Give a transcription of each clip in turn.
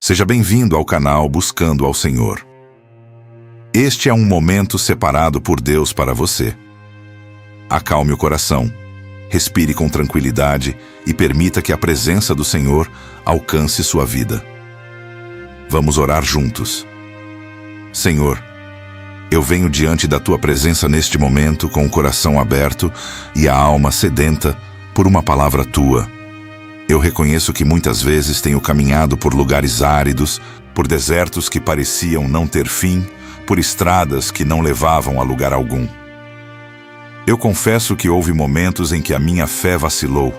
Seja bem-vindo ao canal Buscando ao Senhor. Este é um momento separado por Deus para você. Acalme o coração, respire com tranquilidade e permita que a presença do Senhor alcance sua vida. Vamos orar juntos. Senhor, eu venho diante da Tua presença neste momento com o coração aberto e a alma sedenta por uma palavra Tua. Eu reconheço que muitas vezes tenho caminhado por lugares áridos, por desertos que pareciam não ter fim, por estradas que não levavam a lugar algum. Eu confesso que houve momentos em que a minha fé vacilou,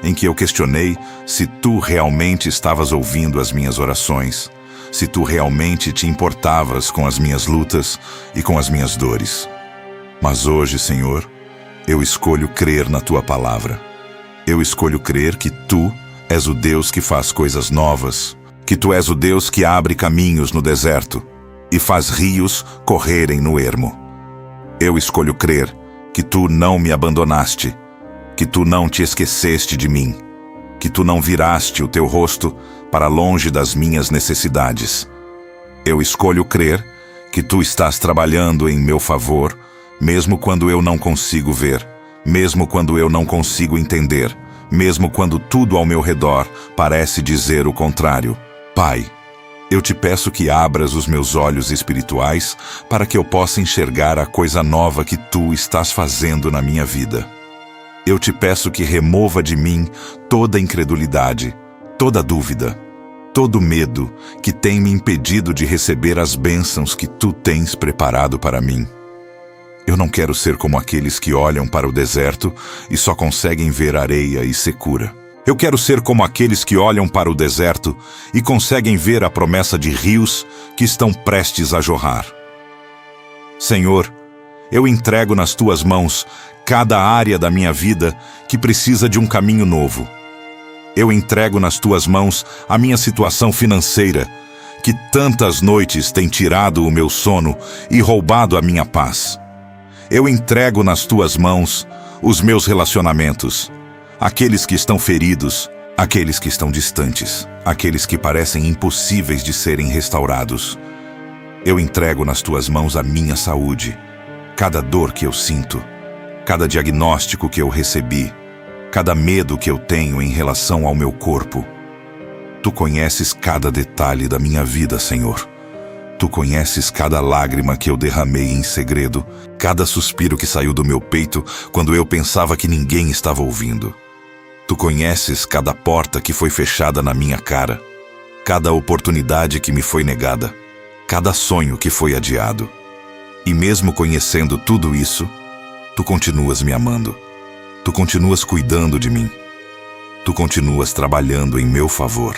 em que eu questionei se Tu realmente estavas ouvindo as minhas orações, se Tu realmente te importavas com as minhas lutas e com as minhas dores. Mas hoje, Senhor, eu escolho crer na Tua palavra. Eu escolho crer que Tu és o Deus que faz coisas novas, que Tu és o Deus que abre caminhos no deserto e faz rios correrem no ermo. Eu escolho crer que Tu não me abandonaste, que Tu não te esqueceste de mim, que Tu não viraste o Teu rosto para longe das minhas necessidades. Eu escolho crer que Tu estás trabalhando em meu favor, mesmo quando eu não consigo ver, mesmo quando eu não consigo entender, mesmo quando tudo ao meu redor parece dizer o contrário. Pai, eu te peço que abras os meus olhos espirituais para que eu possa enxergar a coisa nova que Tu estás fazendo na minha vida. Eu te peço que remova de mim toda incredulidade, toda dúvida, todo medo que tem me impedido de receber as bênçãos que Tu tens preparado para mim. Eu não quero ser como aqueles que olham para o deserto e só conseguem ver areia e secura. Eu quero ser como aqueles que olham para o deserto e conseguem ver a promessa de rios que estão prestes a jorrar. Senhor, eu entrego nas Tuas mãos cada área da minha vida que precisa de um caminho novo. Eu entrego nas Tuas mãos a minha situação financeira, que tantas noites tem tirado o meu sono e roubado a minha paz. Eu entrego nas Tuas mãos os meus relacionamentos, aqueles que estão feridos, aqueles que estão distantes, aqueles que parecem impossíveis de serem restaurados. Eu entrego nas Tuas mãos a minha saúde, cada dor que eu sinto, cada diagnóstico que eu recebi, cada medo que eu tenho em relação ao meu corpo. Tu conheces cada detalhe da minha vida, Senhor. Tu conheces cada lágrima que eu derramei em segredo, cada suspiro que saiu do meu peito quando eu pensava que ninguém estava ouvindo. Tu conheces cada porta que foi fechada na minha cara, cada oportunidade que me foi negada, cada sonho que foi adiado. E mesmo conhecendo tudo isso, Tu continuas me amando. Tu continuas cuidando de mim. Tu continuas trabalhando em meu favor.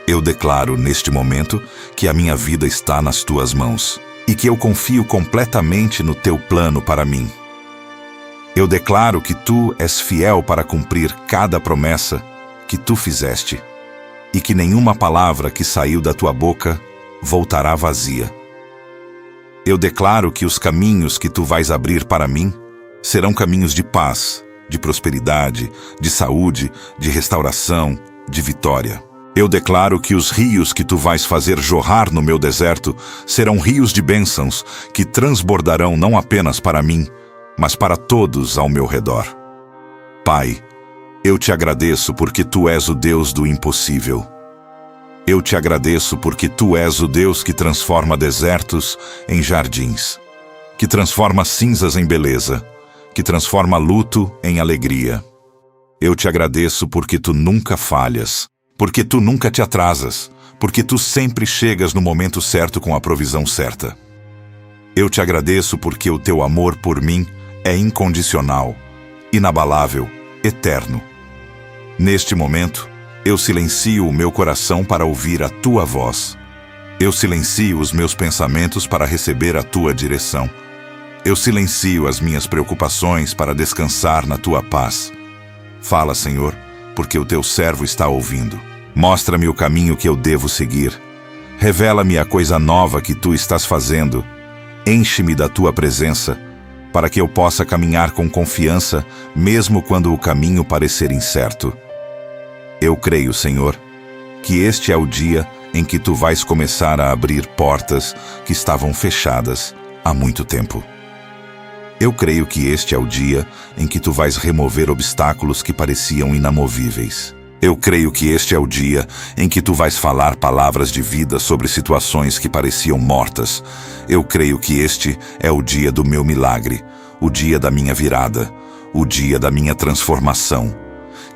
Eu declaro neste momento que a minha vida está nas Tuas mãos e que eu confio completamente no Teu plano para mim. Eu declaro que Tu és fiel para cumprir cada promessa que Tu fizeste e que nenhuma palavra que saiu da Tua boca voltará vazia. Eu declaro que os caminhos que Tu vais abrir para mim serão caminhos de paz, de prosperidade, de saúde, de restauração, de vitória. Eu declaro que os rios que Tu vais fazer jorrar no meu deserto serão rios de bênçãos que transbordarão não apenas para mim, mas para todos ao meu redor. Pai, eu Te agradeço porque Tu és o Deus do impossível. Eu Te agradeço porque Tu és o Deus que transforma desertos em jardins, que transforma cinzas em beleza, que transforma luto em alegria. Eu Te agradeço porque Tu nunca falhas, porque Tu nunca te atrasas, porque Tu sempre chegas no momento certo com a provisão certa. Eu Te agradeço porque o Teu amor por mim é incondicional, inabalável, eterno. Neste momento, eu silencio o meu coração para ouvir a Tua voz. Eu silencio os meus pensamentos para receber a Tua direção. Eu silencio as minhas preocupações para descansar na Tua paz. Fala, Senhor, porque o Teu servo está ouvindo. Mostra-me o caminho que eu devo seguir. Revela-me a coisa nova que Tu estás fazendo. Enche-me da Tua presença, para que eu possa caminhar com confiança, mesmo quando o caminho parecer incerto. Eu creio, Senhor, que este é o dia em que tu vais começar a abrir portas que estavam fechadas há muito tempo. Eu creio que este é o dia em que tu vais remover obstáculos que pareciam inamovíveis. Eu creio que este é o dia em que tu vais falar palavras de vida sobre situações que pareciam mortas. Eu creio que este é o dia do meu milagre, o dia da minha virada, o dia da minha transformação.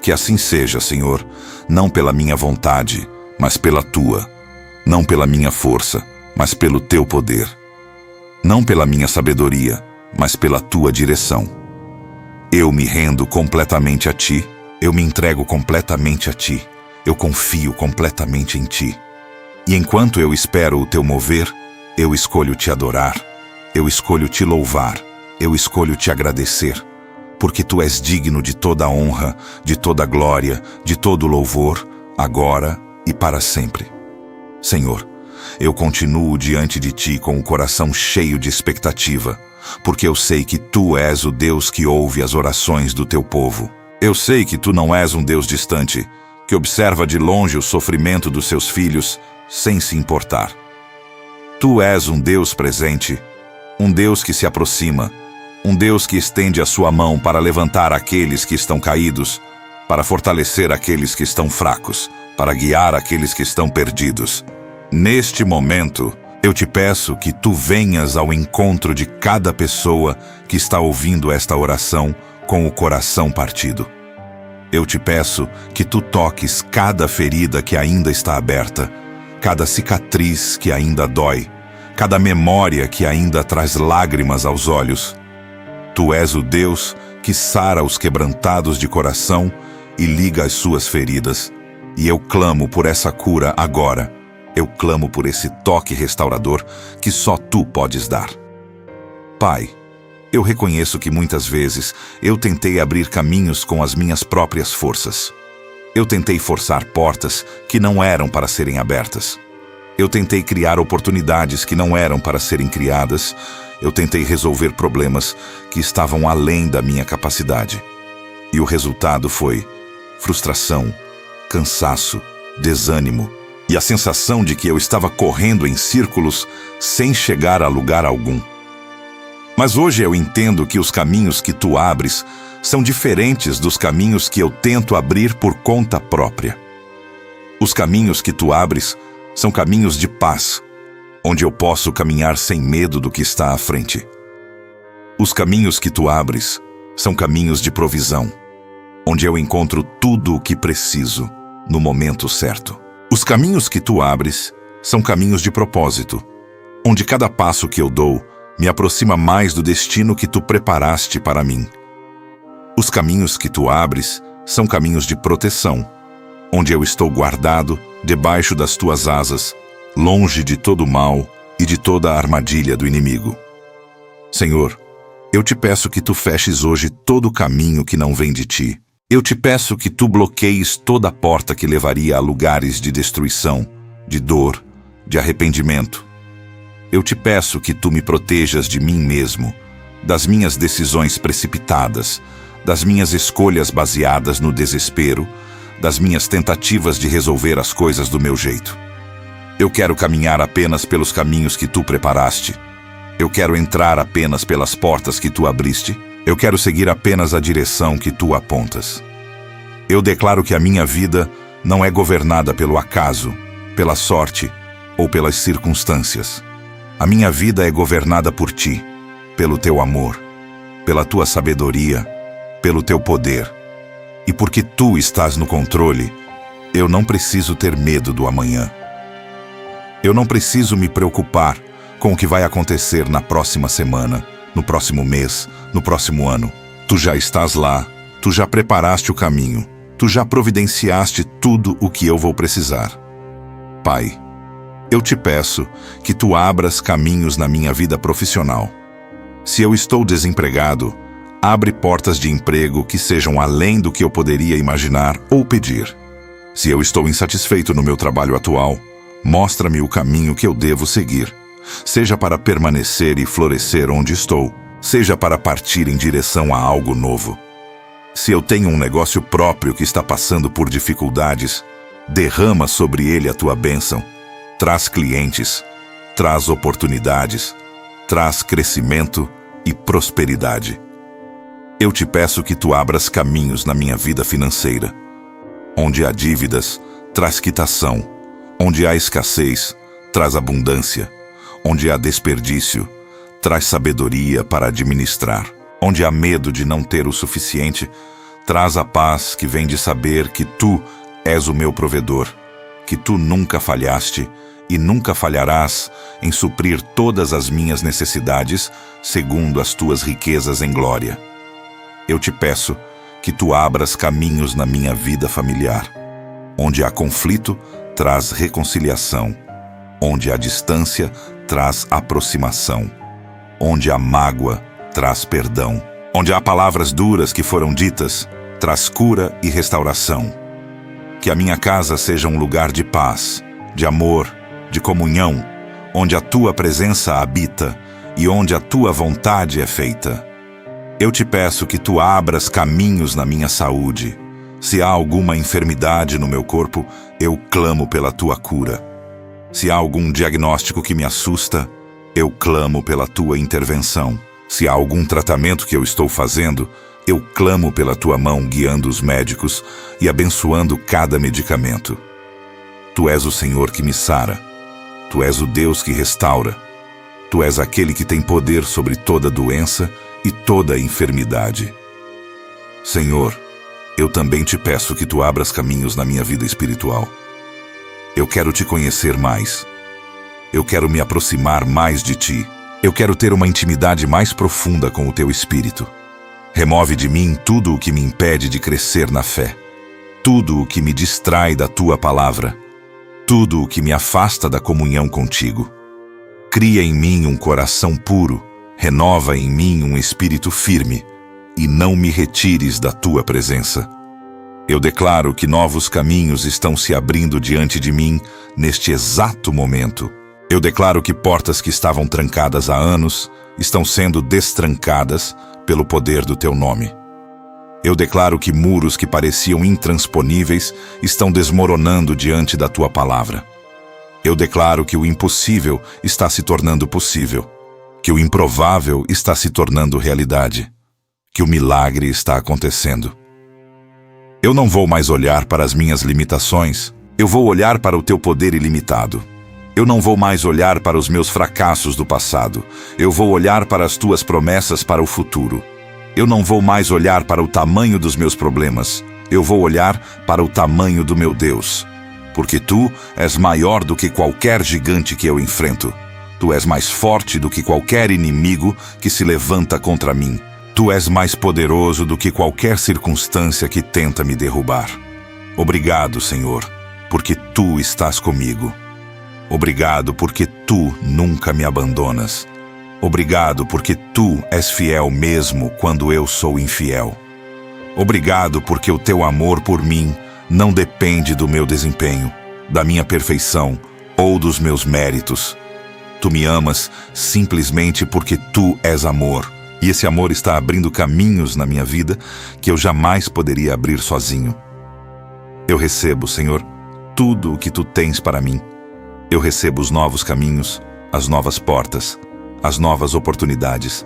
Que assim seja, Senhor, não pela minha vontade, mas pela tua. Não pela minha força, mas pelo teu poder. Não pela minha sabedoria, mas pela tua direção. Eu me rendo completamente a ti. Eu me entrego completamente a ti. Eu confio completamente em ti. E enquanto eu espero o teu mover, eu escolho te adorar. Eu escolho te louvar. Eu escolho te agradecer. Porque tu és digno de toda a honra, de toda a glória, de todo o louvor, agora e para sempre. Senhor, eu continuo diante de ti com o coração cheio de expectativa, porque eu sei que tu és o Deus que ouve as orações do teu povo. Eu sei que tu não és um Deus distante, que observa de longe o sofrimento dos seus filhos sem se importar. Tu és um Deus presente, um Deus que se aproxima, um Deus que estende a sua mão para levantar aqueles que estão caídos, para fortalecer aqueles que estão fracos, para guiar aqueles que estão perdidos. Neste momento, eu te peço que tu venhas ao encontro de cada pessoa que está ouvindo esta oração com o coração partido. Eu te peço que tu toques cada ferida que ainda está aberta, cada cicatriz que ainda dói, cada memória que ainda traz lágrimas aos olhos. Tu és o Deus que sara os quebrantados de coração e liga as suas feridas. E eu clamo por essa cura agora. Eu clamo por esse toque restaurador que só tu podes dar. Pai, eu reconheço que muitas vezes eu tentei abrir caminhos com as minhas próprias forças. Eu tentei forçar portas que não eram para serem abertas. Eu tentei criar oportunidades que não eram para serem criadas. Eu tentei resolver problemas que estavam além da minha capacidade. E o resultado foi frustração, cansaço, desânimo e a sensação de que eu estava correndo em círculos sem chegar a lugar algum. Mas hoje eu entendo que os caminhos que tu abres são diferentes dos caminhos que eu tento abrir por conta própria. Os caminhos que tu abres são caminhos de paz, onde eu posso caminhar sem medo do que está à frente. Os caminhos que tu abres são caminhos de provisão, onde eu encontro tudo o que preciso no momento certo. Os caminhos que tu abres são caminhos de propósito, onde cada passo que eu dou me aproxima mais do destino que tu preparaste para mim. Os caminhos que tu abres são caminhos de proteção, onde eu estou guardado debaixo das tuas asas, longe de todo o mal e de toda a armadilha do inimigo. Senhor, eu te peço que tu feches hoje todo o caminho que não vem de ti. Eu te peço que tu bloqueies toda a porta que levaria a lugares de destruição, de dor, de arrependimento. Eu te peço que tu me protejas de mim mesmo, das minhas decisões precipitadas, das minhas escolhas baseadas no desespero, das minhas tentativas de resolver as coisas do meu jeito. Eu quero caminhar apenas pelos caminhos que tu preparaste. Eu quero entrar apenas pelas portas que tu abriste. Eu quero seguir apenas a direção que tu apontas. Eu declaro que a minha vida não é governada pelo acaso, pela sorte ou pelas circunstâncias. A minha vida é governada por ti, pelo teu amor, pela tua sabedoria, pelo teu poder. E porque tu estás no controle, eu não preciso ter medo do amanhã. Eu não preciso me preocupar com o que vai acontecer na próxima semana, no próximo mês, no próximo ano. Tu já estás lá, tu já preparaste o caminho, tu já providenciaste tudo o que eu vou precisar. Pai, eu te peço que tu abras caminhos na minha vida profissional. Se eu estou desempregado, abre portas de emprego que sejam além do que eu poderia imaginar ou pedir. Se eu estou insatisfeito no meu trabalho atual, mostra-me o caminho que eu devo seguir, seja para permanecer e florescer onde estou, seja para partir em direção a algo novo. Se eu tenho um negócio próprio que está passando por dificuldades, derrama sobre ele a tua bênção. traz clientes, traz oportunidades, traz crescimento e prosperidade. Eu te peço que tu abras caminhos na minha vida financeira. Onde há dívidas, traz quitação. Onde há escassez, traz abundância. Onde há desperdício, traz sabedoria para administrar. Onde há medo de não ter o suficiente, traz a paz que vem de saber que tu és o meu provedor, que tu nunca falhaste e nunca falharás em suprir todas as minhas necessidades segundo as tuas riquezas em glória. Eu te peço que tu abras caminhos na minha vida familiar. Onde há conflito, traz reconciliação. Onde há distância, traz aproximação. Onde há mágoa, traz perdão. Onde há palavras duras que foram ditas, traz cura e restauração. Que a minha casa seja um lugar de paz, de amor, de comunhão, onde a tua presença habita e onde a tua vontade é feita. Eu te peço que tu abras caminhos na minha saúde. Se há alguma enfermidade no meu corpo, eu clamo pela tua cura. Se há algum diagnóstico que me assusta, eu clamo pela tua intervenção. Se há algum tratamento que eu estou fazendo, eu clamo pela tua mão guiando os médicos e abençoando cada medicamento. Tu és o Senhor que me sara. Tu és o Deus que restaura. Tu és aquele que tem poder sobre toda doença e toda enfermidade. Senhor, eu também te peço que tu abras caminhos na minha vida espiritual. Eu quero te conhecer mais. Eu quero me aproximar mais de ti. Eu quero ter uma intimidade mais profunda com o teu Espírito. Remove de mim tudo o que me impede de crescer na fé. Tudo o que me distrai da tua palavra. Tudo o que me afasta da comunhão contigo. Cria em mim um coração puro. Renova em mim um espírito firme, e não me retires da tua presença. Eu declaro que novos caminhos estão se abrindo diante de mim neste exato momento. Eu declaro que portas que estavam trancadas há anos estão sendo destrancadas pelo poder do teu nome. Eu declaro que muros que pareciam intransponíveis estão desmoronando diante da tua palavra. Eu declaro que o impossível está se tornando possível. Que o improvável está se tornando realidade, que o milagre está acontecendo. Eu não vou mais olhar para as minhas limitações, eu vou olhar para o teu poder ilimitado. Eu não vou mais olhar para os meus fracassos do passado, eu vou olhar para as tuas promessas para o futuro. Eu não vou mais olhar para o tamanho dos meus problemas, eu vou olhar para o tamanho do meu Deus, porque tu és maior do que qualquer gigante que eu enfrento. Tu és mais forte do que qualquer inimigo que se levanta contra mim. Tu és mais poderoso do que qualquer circunstância que tenta me derrubar. Obrigado, Senhor, porque tu estás comigo. Obrigado porque tu nunca me abandonas. Obrigado porque tu és fiel mesmo quando eu sou infiel. Obrigado porque o teu amor por mim não depende do meu desempenho, da minha perfeição ou dos meus méritos. Tu me amas simplesmente porque tu és amor. E esse amor está abrindo caminhos na minha vida que eu jamais poderia abrir sozinho. Eu recebo, Senhor, tudo o que tu tens para mim. Eu recebo os novos caminhos, as novas portas, as novas oportunidades.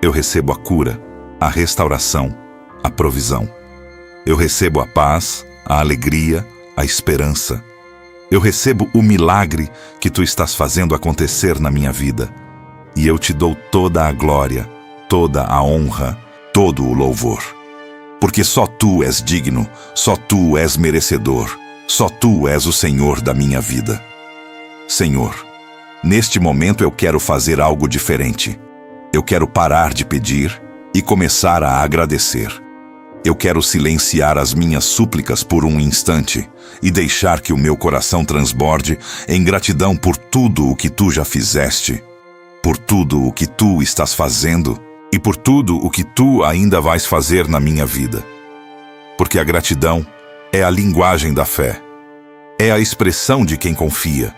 Eu recebo a cura, a restauração, a provisão. Eu recebo a paz, a alegria, a esperança. Eu recebo o milagre que tu estás fazendo acontecer na minha vida. E eu te dou toda a glória, toda a honra, todo o louvor. Porque só tu és digno, só tu és merecedor, só tu és o Senhor da minha vida. Senhor, neste momento eu quero fazer algo diferente. Eu quero parar de pedir e começar a agradecer. Eu quero silenciar as minhas súplicas por um instante e deixar que o meu coração transborde em gratidão por tudo o que tu já fizeste, por tudo o que tu estás fazendo e por tudo o que tu ainda vais fazer na minha vida. Porque a gratidão é a linguagem da fé, é a expressão de quem confia,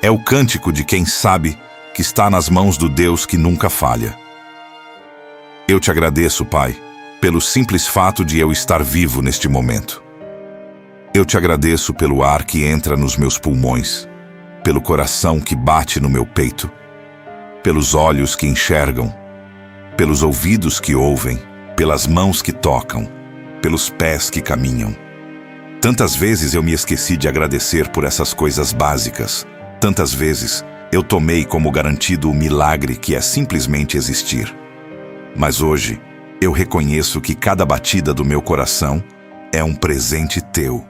é o cântico de quem sabe que está nas mãos do Deus que nunca falha. Eu te agradeço, Pai, pelo simples fato de eu estar vivo neste momento. Eu te agradeço pelo ar que entra nos meus pulmões, pelo coração que bate no meu peito, pelos olhos que enxergam, pelos ouvidos que ouvem, pelas mãos que tocam, pelos pés que caminham. Tantas vezes eu me esqueci de agradecer por essas coisas básicas. Tantas vezes eu tomei como garantido o milagre que é simplesmente existir. Mas hoje eu reconheço que cada batida do meu coração é um presente teu.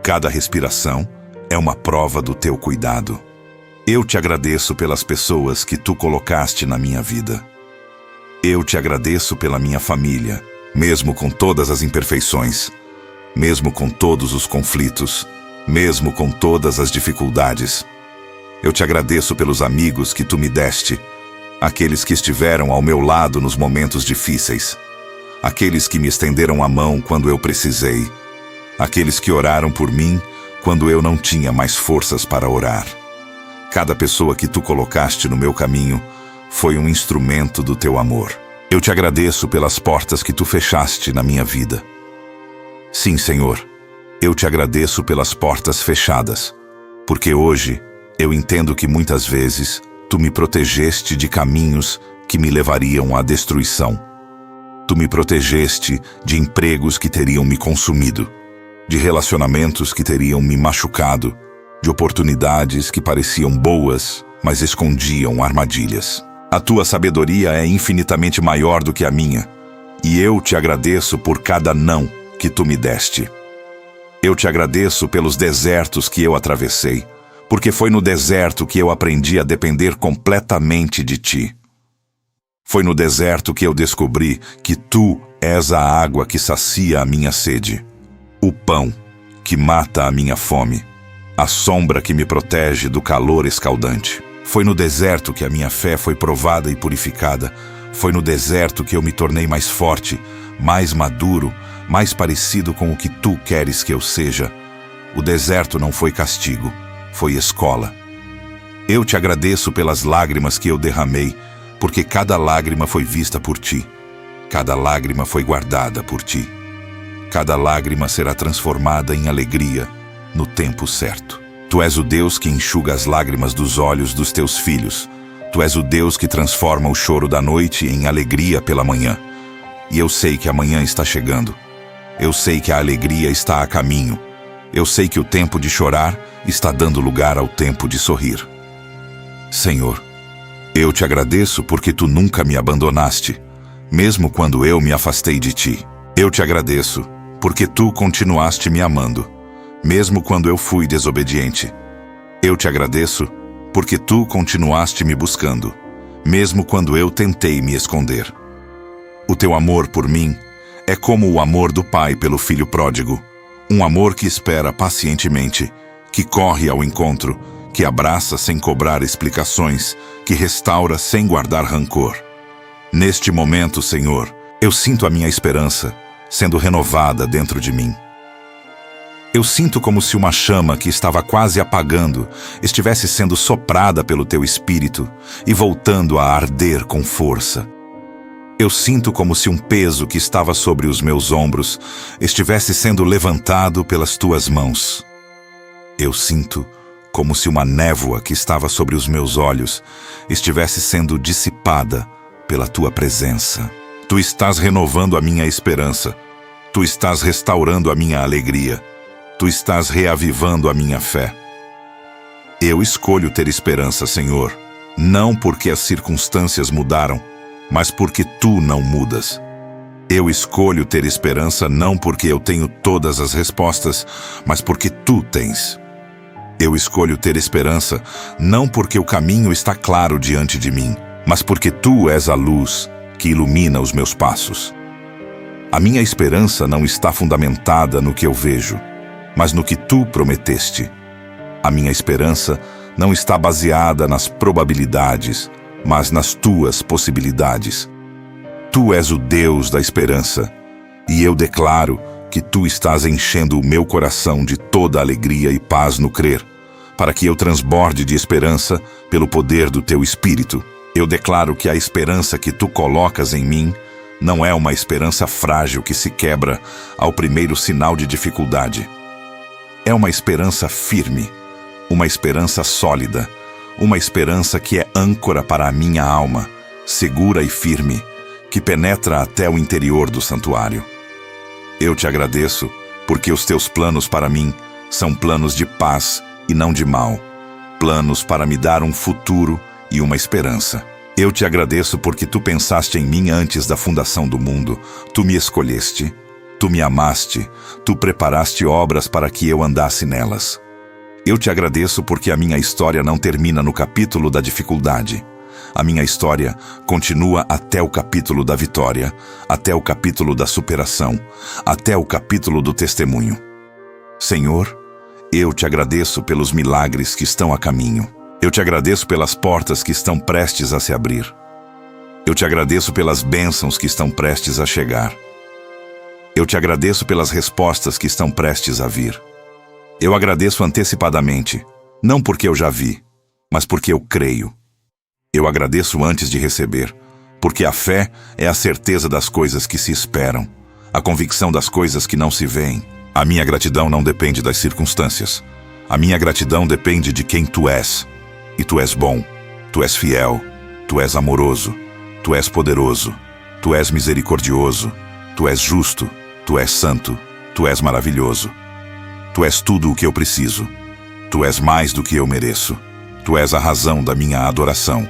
Cada respiração é uma prova do teu cuidado. Eu te agradeço pelas pessoas que tu colocaste na minha vida. Eu te agradeço pela minha família, mesmo com todas as imperfeições, mesmo com todos os conflitos, mesmo com todas as dificuldades. Eu te agradeço pelos amigos que tu me deste, aqueles que estiveram ao meu lado nos momentos difíceis, aqueles que me estenderam a mão quando eu precisei, aqueles que oraram por mim quando eu não tinha mais forças para orar. Cada pessoa que tu colocaste no meu caminho foi um instrumento do teu amor. Eu te agradeço pelas portas que tu fechaste na minha vida. Sim, Senhor, eu te agradeço pelas portas fechadas, porque hoje eu entendo que muitas vezes tu me protegeste de caminhos que me levariam à destruição. Tu me protegeste de empregos que teriam me consumido, de relacionamentos que teriam me machucado, de oportunidades que pareciam boas, mas escondiam armadilhas. A tua sabedoria é infinitamente maior do que a minha, e eu te agradeço por cada não que tu me deste. Eu te agradeço pelos desertos que eu atravessei, porque foi no deserto que eu aprendi a depender completamente de ti. Foi no deserto que eu descobri que tu és a água que sacia a minha sede, o pão que mata a minha fome, a sombra que me protege do calor escaldante. Foi no deserto que a minha fé foi provada e purificada. Foi no deserto que eu me tornei mais forte, mais maduro, mais parecido com o que tu queres que eu seja. O deserto não foi castigo, foi escola. Eu te agradeço pelas lágrimas que eu derramei, porque cada lágrima foi vista por ti. Cada lágrima foi guardada por ti. Cada lágrima será transformada em alegria no tempo certo. Tu és o Deus que enxuga as lágrimas dos olhos dos teus filhos. Tu és o Deus que transforma o choro da noite em alegria pela manhã. E eu sei que amanhã está chegando. Eu sei que a alegria está a caminho. Eu sei que o tempo de chorar está dando lugar ao tempo de sorrir. Senhor, eu te agradeço porque tu nunca me abandonaste, mesmo quando eu me afastei de ti. Eu te agradeço porque tu continuaste me amando, mesmo quando eu fui desobediente. Eu te agradeço porque tu continuaste me buscando, mesmo quando eu tentei me esconder. O teu amor por mim é como o amor do pai pelo filho pródigo, um amor que espera pacientemente, que corre ao encontro, que abraça sem cobrar explicações, que restaura sem guardar rancor. Neste momento, Senhor, eu sinto a minha esperança sendo renovada dentro de mim. Eu sinto como se uma chama que estava quase apagando estivesse sendo soprada pelo teu espírito e voltando a arder com força. Eu sinto como se um peso que estava sobre os meus ombros estivesse sendo levantado pelas tuas mãos. Eu sinto como se uma névoa que estava sobre os meus olhos estivesse sendo dissipada pela tua presença. Tu estás renovando a minha esperança. Tu estás restaurando a minha alegria. Tu estás reavivando a minha fé. Eu escolho ter esperança, Senhor, não porque as circunstâncias mudaram, mas porque tu não mudas. Eu escolho ter esperança não porque eu tenho todas as respostas, mas porque tu tens. Eu escolho ter esperança não porque o caminho está claro diante de mim, mas porque tu és a luz que ilumina os meus passos. A minha esperança não está fundamentada no que eu vejo, mas no que tu prometeste. A minha esperança não está baseada nas probabilidades, mas nas tuas possibilidades. Tu és o Deus da esperança, e eu declaro que tu estás enchendo o meu coração de toda alegria e paz no crer, para que eu transborde de esperança pelo poder do teu Espírito. Eu declaro que a esperança que tu colocas em mim não é uma esperança frágil que se quebra ao primeiro sinal de dificuldade. É uma esperança firme, uma esperança sólida, uma esperança que é âncora para a minha alma, segura e firme, que penetra até o interior do santuário. Eu te agradeço, porque os teus planos para mim são planos de paz e não de mal, planos para me dar um futuro e uma esperança. Eu te agradeço porque tu pensaste em mim antes da fundação do mundo, tu me escolheste, tu me amaste, tu preparaste obras para que eu andasse nelas. Eu te agradeço porque a minha história não termina no capítulo da dificuldade. A minha história continua até o capítulo da vitória, até o capítulo da superação, até o capítulo do testemunho. Senhor, eu te agradeço pelos milagres que estão a caminho. Eu te agradeço pelas portas que estão prestes a se abrir. Eu te agradeço pelas bênçãos que estão prestes a chegar. Eu te agradeço pelas respostas que estão prestes a vir. Eu agradeço antecipadamente, não porque eu já vi, mas porque eu creio. Eu agradeço antes de receber, porque a fé é a certeza das coisas que se esperam, a convicção das coisas que não se veem. A minha gratidão não depende das circunstâncias. A minha gratidão depende de quem tu és. E tu és bom, tu és fiel, tu és amoroso, tu és poderoso, tu és misericordioso, tu és justo, tu és santo, tu és maravilhoso. Tu és tudo o que eu preciso. Tu és mais do que eu mereço. Tu és a razão da minha adoração.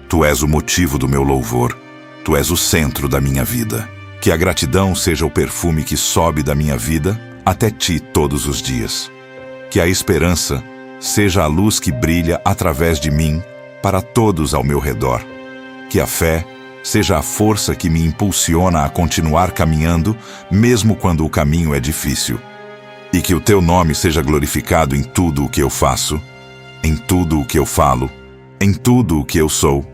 Tu és o motivo do meu louvor. Tu és o centro da minha vida. Que a gratidão seja o perfume que sobe da minha vida até ti todos os dias. Que a esperança seja a luz que brilha através de mim para todos ao meu redor. Que a fé seja a força que me impulsiona a continuar caminhando, mesmo quando o caminho é difícil. E que o teu nome seja glorificado em tudo o que eu faço, em tudo o que eu falo, em tudo o que eu sou,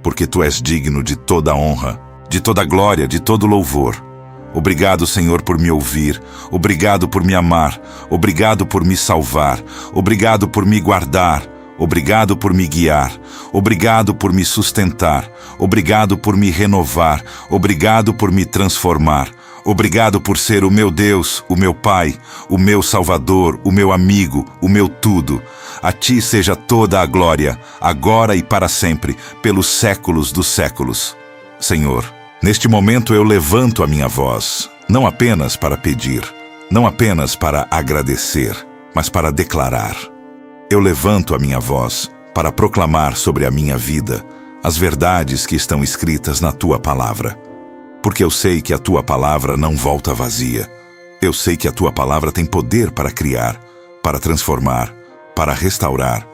porque tu és digno de toda honra, de toda glória, de todo louvor. Obrigado, Senhor, por me ouvir. Obrigado por me amar. Obrigado por me salvar. Obrigado por me guardar. Obrigado por me guiar. Obrigado por me sustentar. Obrigado por me renovar. Obrigado por me transformar. Obrigado por ser o meu Deus, o meu Pai, o meu Salvador, o meu amigo, o meu tudo. A ti seja toda a glória, agora e para sempre, pelos séculos dos séculos. Senhor, neste momento eu levanto a minha voz, não apenas para pedir, não apenas para agradecer, mas para declarar. Eu levanto a minha voz para proclamar sobre a minha vida as verdades que estão escritas na tua palavra. Porque eu sei que a tua palavra não volta vazia. Eu sei que a tua palavra tem poder para criar, para transformar, para restaurar,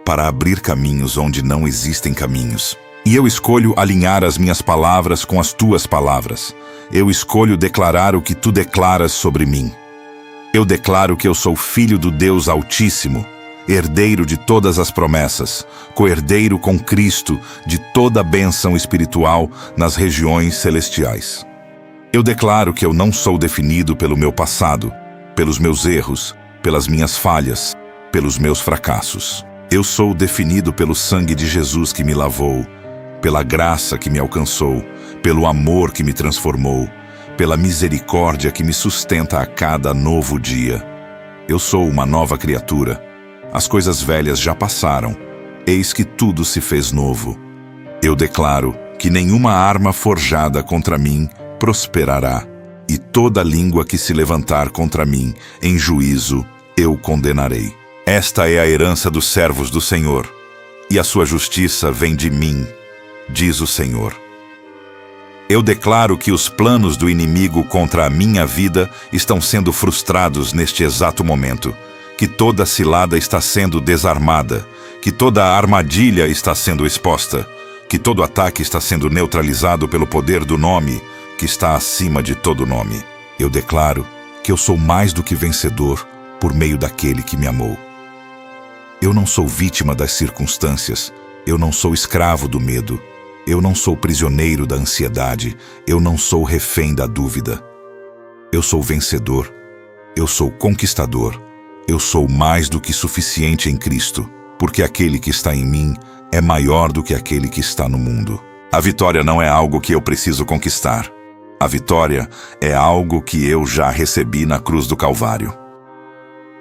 para abrir caminhos onde não existem caminhos. E eu escolho alinhar as minhas palavras com as tuas palavras. Eu escolho declarar o que tu declaras sobre mim. Eu declaro que eu sou filho do Deus Altíssimo, herdeiro de todas as promessas, co-herdeiro com Cristo de toda a bênção espiritual nas regiões celestiais. Eu declaro que eu não sou definido pelo meu passado, pelos meus erros, pelas minhas falhas, pelos meus fracassos. Eu sou definido pelo sangue de Jesus que me lavou, pela graça que me alcançou, pelo amor que me transformou, pela misericórdia que me sustenta a cada novo dia. Eu sou uma nova criatura. As coisas velhas já passaram, eis que tudo se fez novo. Eu declaro que nenhuma arma forjada contra mim prosperará, e toda língua que se levantar contra mim em juízo eu condenarei. Esta é a herança dos servos do Senhor, e a sua justiça vem de mim, diz o Senhor. Eu declaro que os planos do inimigo contra a minha vida estão sendo frustrados neste exato momento. Que toda cilada está sendo desarmada, que toda armadilha está sendo exposta, que todo ataque está sendo neutralizado pelo poder do nome, que está acima de todo nome. Eu declaro que eu sou mais do que vencedor por meio daquele que me amou. Eu não sou vítima das circunstâncias, eu não sou escravo do medo, eu não sou prisioneiro da ansiedade, eu não sou refém da dúvida. Eu sou vencedor, eu sou conquistador. Eu sou mais do que suficiente em Cristo, porque aquele que está em mim é maior do que aquele que está no mundo. A vitória não é algo que eu preciso conquistar. A vitória é algo que eu já recebi na cruz do Calvário.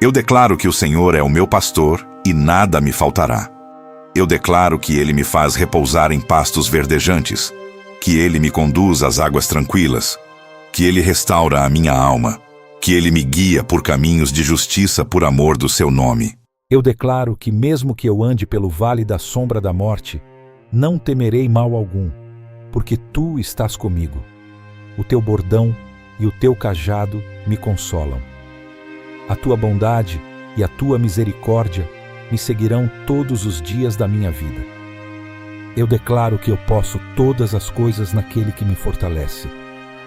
Eu declaro que o Senhor é o meu pastor e nada me faltará. Eu declaro que Ele me faz repousar em pastos verdejantes, que Ele me conduz às águas tranquilas, que Ele restaura a minha alma, que Ele me guia por caminhos de justiça por amor do seu nome. Eu declaro que mesmo que eu ande pelo vale da sombra da morte, não temerei mal algum, porque Tu estás comigo. O Teu bordão e o Teu cajado me consolam. A Tua bondade e a Tua misericórdia me seguirão todos os dias da minha vida. Eu declaro que eu posso todas as coisas naquele que me fortalece.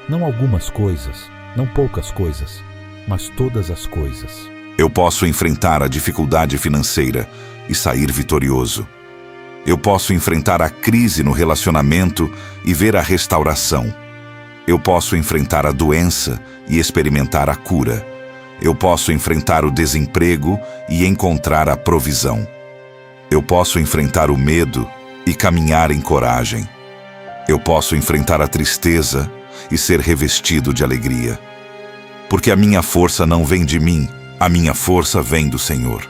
Não algumas coisas, não poucas coisas, mas todas as coisas. Eu posso enfrentar a dificuldade financeira e sair vitorioso. Eu posso enfrentar a crise no relacionamento e ver a restauração. Eu posso enfrentar a doença e experimentar a cura. Eu posso enfrentar o desemprego e encontrar a provisão. Eu posso enfrentar o medo e caminhar em coragem. Eu posso enfrentar a tristeza e ser revestido de alegria. Porque a minha força não vem de mim, a minha força vem do Senhor.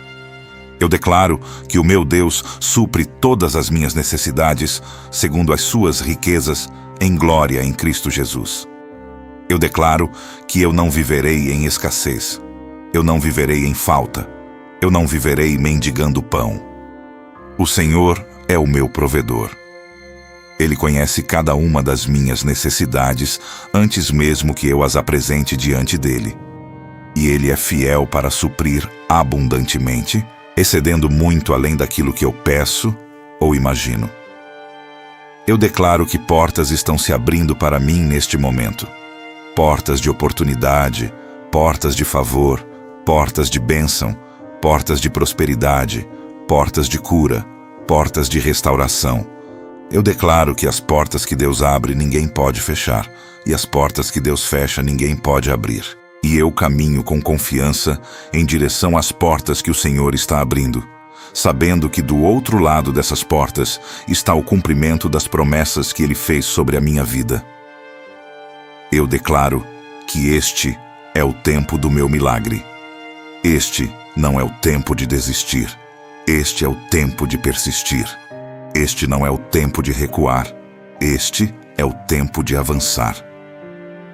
Eu declaro que o meu Deus supre todas as minhas necessidades, segundo as suas riquezas, em glória em Cristo Jesus. Eu declaro que eu não viverei em escassez. Eu não viverei em falta. Eu não viverei mendigando pão. O Senhor é o meu provedor. Ele conhece cada uma das minhas necessidades antes mesmo que eu as apresente diante dele. E Ele é fiel para suprir abundantemente, excedendo muito além daquilo que eu peço ou imagino. Eu declaro que portas estão se abrindo para mim neste momento. Portas de oportunidade, portas de favor, portas de bênção, portas de prosperidade, portas de cura, portas de restauração. Eu declaro que as portas que Deus abre ninguém pode fechar, e as portas que Deus fecha ninguém pode abrir. E eu caminho com confiança em direção às portas que o Senhor está abrindo, sabendo que do outro lado dessas portas está o cumprimento das promessas que Ele fez sobre a minha vida. Eu declaro que este é o tempo do meu milagre. Este não é o tempo de desistir. Este é o tempo de persistir. Este não é o tempo de recuar. Este é o tempo de avançar.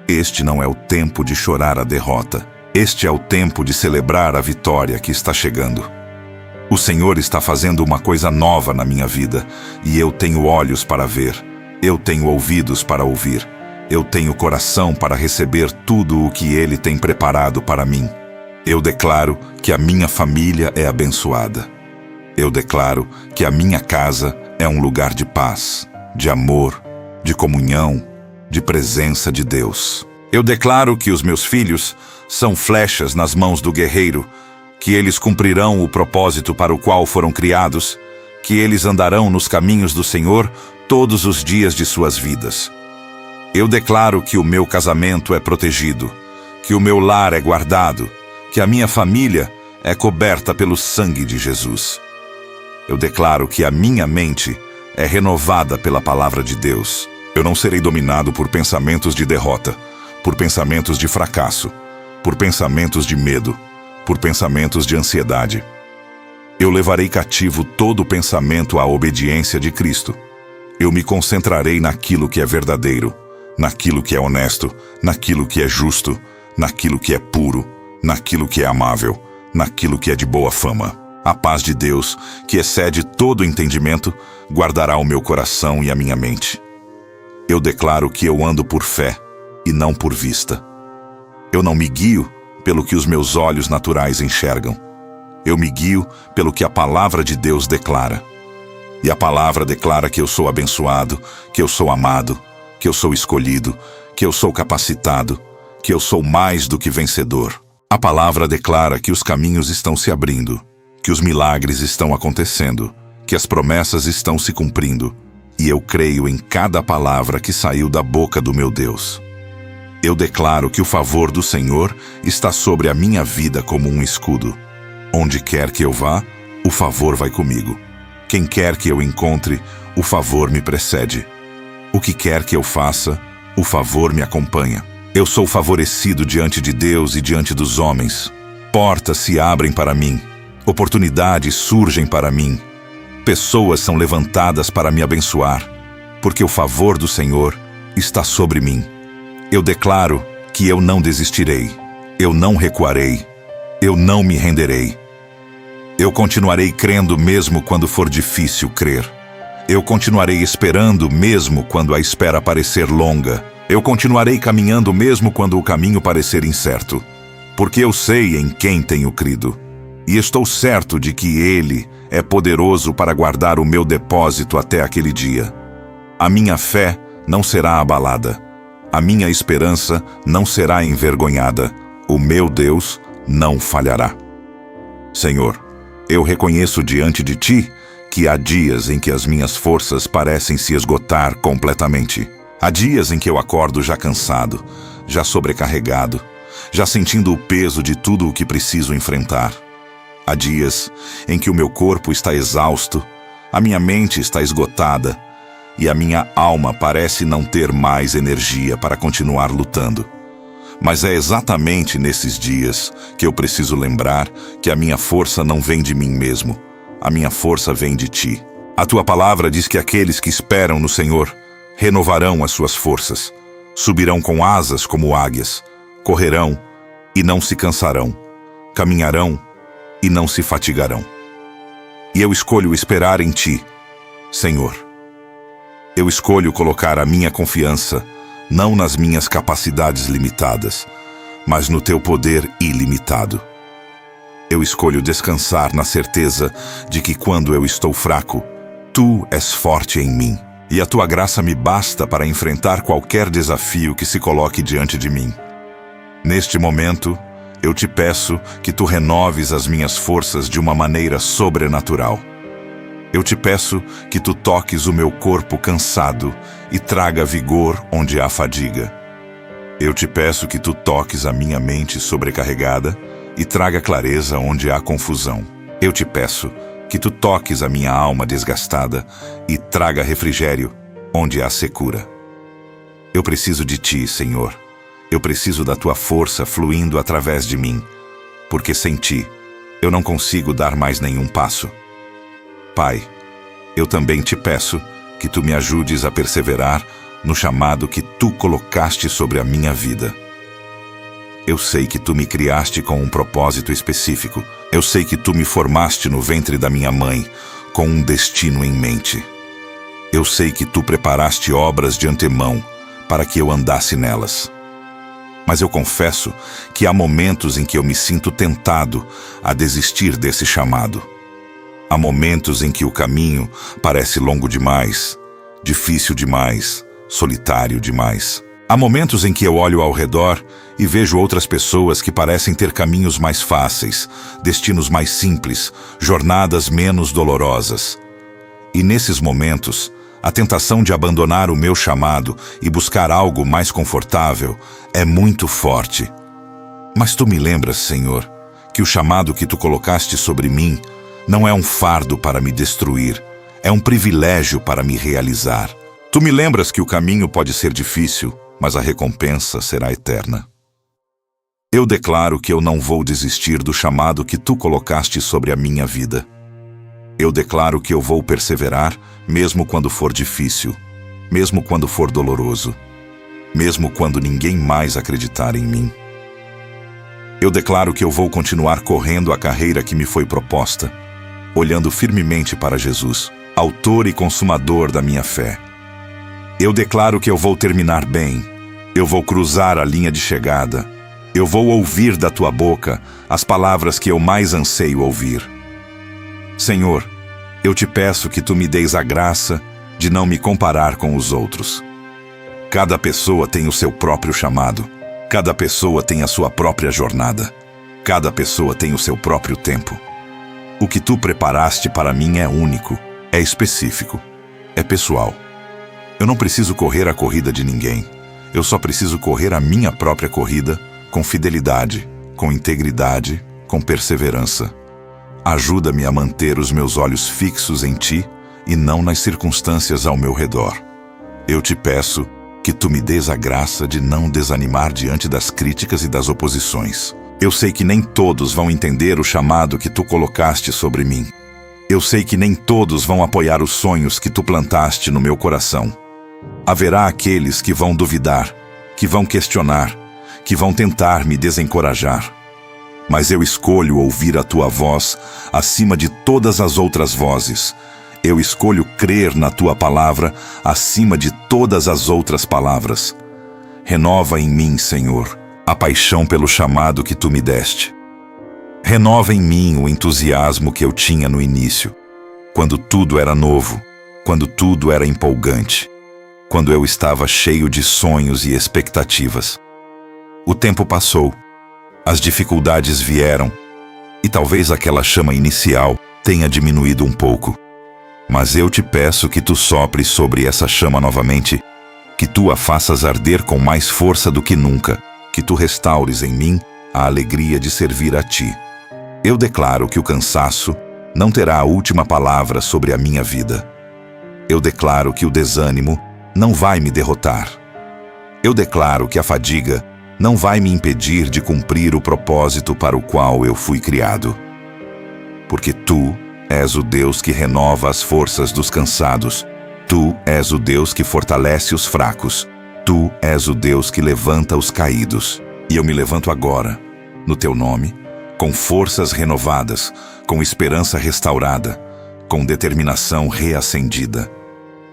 Este não é o tempo de chorar a derrota. Este é o tempo de celebrar a vitória que está chegando. O Senhor está fazendo uma coisa nova na minha vida, e eu tenho olhos para ver. Eu tenho ouvidos para ouvir. Eu tenho coração para receber tudo o que Ele tem preparado para mim. Eu declaro que a minha família é abençoada. Eu declaro que a minha casa é um lugar de paz, de amor, de comunhão, de presença de Deus. Eu declaro que os meus filhos são flechas nas mãos do guerreiro, que eles cumprirão o propósito para o qual foram criados, que eles andarão nos caminhos do Senhor todos os dias de suas vidas. Eu declaro que o meu casamento é protegido, que o meu lar é guardado, que a minha família é coberta pelo sangue de Jesus. Eu declaro que a minha mente é renovada pela palavra de Deus. Eu não serei dominado por pensamentos de derrota, por pensamentos de fracasso, por pensamentos de medo, por pensamentos de ansiedade. Eu levarei cativo todo pensamento à obediência de Cristo. Eu me concentrarei naquilo que é verdadeiro, naquilo que é honesto, naquilo que é justo, naquilo que é puro, naquilo que é amável, naquilo que é de boa fama. A paz de Deus, que excede todo entendimento, guardará o meu coração e a minha mente. Eu declaro que eu ando por fé e não por vista. Eu não me guio pelo que os meus olhos naturais enxergam. Eu me guio pelo que a palavra de Deus declara. E a palavra declara que eu sou abençoado, que eu sou amado, que eu sou escolhido, que eu sou capacitado, que eu sou mais do que vencedor. A palavra declara que os caminhos estão se abrindo, que os milagres estão acontecendo, que as promessas estão se cumprindo, e eu creio em cada palavra que saiu da boca do meu Deus. Eu declaro que o favor do Senhor está sobre a minha vida como um escudo. Onde quer que eu vá, o favor vai comigo. Quem quer que eu encontre, o favor me precede. O que quer que eu faça, o favor me acompanha. Eu sou favorecido diante de Deus e diante dos homens. Portas se abrem para mim, oportunidades surgem para mim, pessoas são levantadas para me abençoar, porque o favor do Senhor está sobre mim. Eu declaro que eu não desistirei, eu não recuarei, eu não me renderei. Eu continuarei crendo mesmo quando for difícil crer. Eu continuarei esperando mesmo quando a espera parecer longa. Eu continuarei caminhando mesmo quando o caminho parecer incerto. Porque eu sei em quem tenho crido. E estou certo de que Ele é poderoso para guardar o meu depósito até aquele dia. A minha fé não será abalada. A minha esperança não será envergonhada. O meu Deus não falhará. Senhor, eu reconheço diante de Ti que há dias em que as minhas forças parecem se esgotar completamente. Há dias em que eu acordo já cansado, já sobrecarregado, já sentindo o peso de tudo o que preciso enfrentar. Há dias em que o meu corpo está exausto, a minha mente está esgotada e a minha alma parece não ter mais energia para continuar lutando. Mas é exatamente nesses dias que eu preciso lembrar que a minha força não vem de mim mesmo. A minha força vem de Ti. A Tua palavra diz que aqueles que esperam no Senhor renovarão as suas forças, subirão com asas como águias, correrão e não se cansarão, caminharão e não se fatigarão. E eu escolho esperar em Ti, Senhor. Eu escolho colocar a minha confiança não nas minhas capacidades limitadas, mas no Teu poder ilimitado. Eu escolho descansar na certeza de que quando eu estou fraco, Tu és forte em mim, e a Tua graça me basta para enfrentar qualquer desafio que se coloque diante de mim. Neste momento, eu Te peço que Tu renoves as minhas forças de uma maneira sobrenatural. Eu Te peço que Tu toques o meu corpo cansado e traga vigor onde há fadiga. Eu Te peço que Tu toques a minha mente sobrecarregada e traga clareza onde há confusão. Eu Te peço que Tu toques a minha alma desgastada e traga refrigério onde há secura. Eu preciso de Ti, Senhor. Eu preciso da Tua força fluindo através de mim, porque sem Ti eu não consigo dar mais nenhum passo. Pai, eu também Te peço que Tu me ajudes a perseverar no chamado que Tu colocaste sobre a minha vida. Eu sei que Tu me criaste com um propósito específico. Eu sei que Tu me formaste no ventre da minha mãe com um destino em mente. Eu sei que Tu preparaste obras de antemão para que eu andasse nelas. Mas eu confesso que há momentos em que eu me sinto tentado a desistir desse chamado. Há momentos em que o caminho parece longo demais, difícil demais, solitário demais. Há momentos em que eu olho ao redor e vejo outras pessoas que parecem ter caminhos mais fáceis, destinos mais simples, jornadas menos dolorosas. E nesses momentos, a tentação de abandonar o meu chamado e buscar algo mais confortável é muito forte. Mas Tu me lembras, Senhor, que o chamado que Tu colocaste sobre mim não é um fardo para me destruir, é um privilégio para me realizar. Tu me lembras que o caminho pode ser difícil, mas a recompensa será eterna. Eu declaro que eu não vou desistir do chamado que Tu colocaste sobre a minha vida. Eu declaro que eu vou perseverar, mesmo quando for difícil, mesmo quando for doloroso, mesmo quando ninguém mais acreditar em mim. Eu declaro que eu vou continuar correndo a carreira que me foi proposta, olhando firmemente para Jesus, autor e consumador da minha fé. Eu declaro que eu vou terminar bem, eu vou cruzar a linha de chegada, eu vou ouvir da Tua boca as palavras que eu mais anseio ouvir. Senhor, eu Te peço que Tu me deis a graça de não me comparar com os outros. Cada pessoa tem o seu próprio chamado, cada pessoa tem a sua própria jornada, cada pessoa tem o seu próprio tempo. O que Tu preparaste para mim é único, é específico, é pessoal. Eu não preciso correr a corrida de ninguém, eu só preciso correr a minha própria corrida com fidelidade, com integridade, com perseverança. Ajuda-me a manter os meus olhos fixos em Ti e não nas circunstâncias ao meu redor. Eu Te peço que Tu me dês a graça de não desanimar diante das críticas e das oposições. Eu sei que nem todos vão entender o chamado que tu colocaste sobre mim. Eu sei que nem todos vão apoiar os sonhos que tu plantaste no meu coração. Haverá aqueles que vão duvidar, que vão questionar, que vão tentar me desencorajar. Mas eu escolho ouvir a tua voz acima de todas as outras vozes. Eu escolho crer na tua palavra acima de todas as outras palavras. Renova em mim, Senhor, a paixão pelo chamado que tu me deste. Renova em mim o entusiasmo que eu tinha no início, quando tudo era novo, quando tudo era empolgante, quando eu estava cheio de sonhos e expectativas. O tempo passou, as dificuldades vieram, e talvez aquela chama inicial tenha diminuído um pouco. Mas eu te peço que tu sopres sobre essa chama novamente, que tu a faças arder com mais força do que nunca, que tu restaures em mim a alegria de servir a ti. Eu declaro que o cansaço não terá a última palavra sobre a minha vida. Eu declaro que o desânimo não vai me derrotar. Eu declaro que a fadiga não vai me impedir de cumprir o propósito para o qual eu fui criado. Porque tu és o Deus que renova as forças dos cansados. Tu és o Deus que fortalece os fracos. Tu és o Deus que levanta os caídos. E eu me levanto agora, no teu nome, com forças renovadas, com esperança restaurada, com determinação reacendida.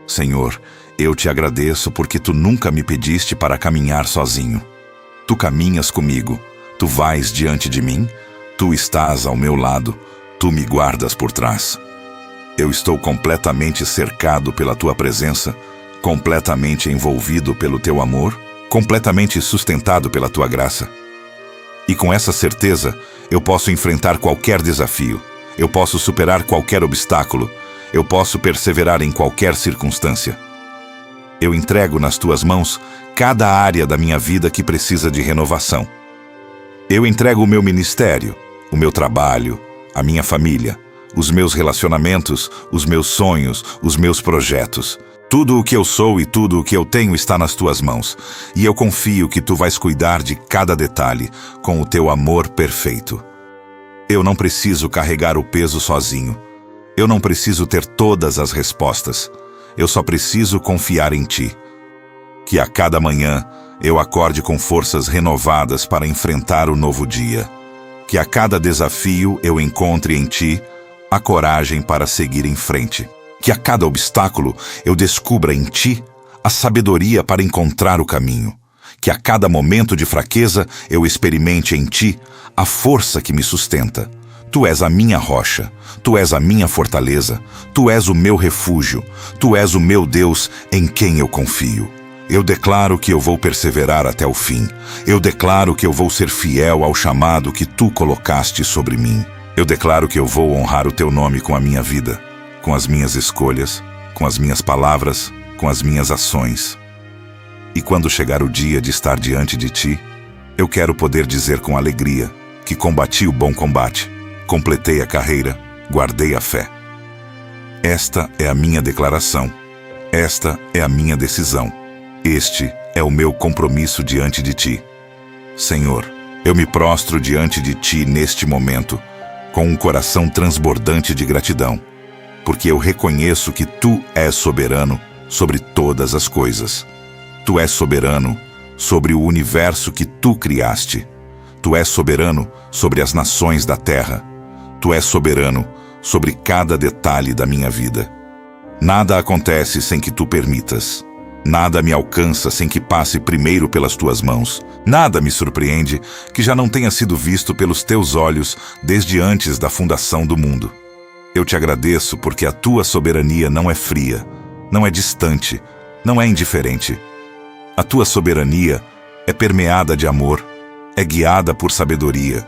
Senhor, eu te agradeço porque tu nunca me pediste para caminhar sozinho. Tu caminhas comigo, tu vais diante de mim, tu estás ao meu lado, tu me guardas por trás. Eu estou completamente cercado pela tua presença, completamente envolvido pelo teu amor, completamente sustentado pela tua graça. E com essa certeza, eu posso enfrentar qualquer desafio, eu posso superar qualquer obstáculo, eu posso perseverar em qualquer circunstância. Eu entrego nas tuas mãos cada área da minha vida que precisa de renovação. Eu entrego o meu ministério, o meu trabalho, a minha família, os meus relacionamentos, os meus sonhos, os meus projetos. Tudo o que eu sou e tudo o que eu tenho está nas tuas mãos, e eu confio que tu vais cuidar de cada detalhe com o teu amor perfeito. Eu não preciso carregar o peso sozinho. Eu não preciso ter todas as respostas. Eu só preciso confiar em ti. Que a cada manhã eu acorde com forças renovadas para enfrentar o novo dia. Que a cada desafio eu encontre em ti a coragem para seguir em frente. Que a cada obstáculo eu descubra em ti a sabedoria para encontrar o caminho. Que a cada momento de fraqueza eu experimente em ti a força que me sustenta. Tu és a minha rocha, tu és a minha fortaleza, tu és o meu refúgio, tu és o meu Deus em quem eu confio. Eu declaro que eu vou perseverar até o fim. Eu declaro que eu vou ser fiel ao chamado que tu colocaste sobre mim. Eu declaro que eu vou honrar o teu nome com a minha vida, com as minhas escolhas, com as minhas palavras, com as minhas ações. E quando chegar o dia de estar diante de ti, eu quero poder dizer com alegria que combati o bom combate, completei a carreira, guardei a fé. Esta é a minha declaração. Esta é a minha decisão. Este é o meu compromisso diante de ti. Senhor, eu me prostro diante de ti neste momento, com um coração transbordante de gratidão, porque eu reconheço que tu és soberano sobre todas as coisas. Tu és soberano sobre o universo que tu criaste. Tu és soberano sobre as nações da terra. Tu és soberano sobre cada detalhe da minha vida. Nada acontece sem que tu permitas. Nada me alcança sem que passe primeiro pelas tuas mãos. Nada me surpreende que já não tenha sido visto pelos teus olhos desde antes da fundação do mundo. Eu te agradeço porque a tua soberania não é fria, não é distante, não é indiferente. A tua soberania é permeada de amor, é guiada por sabedoria,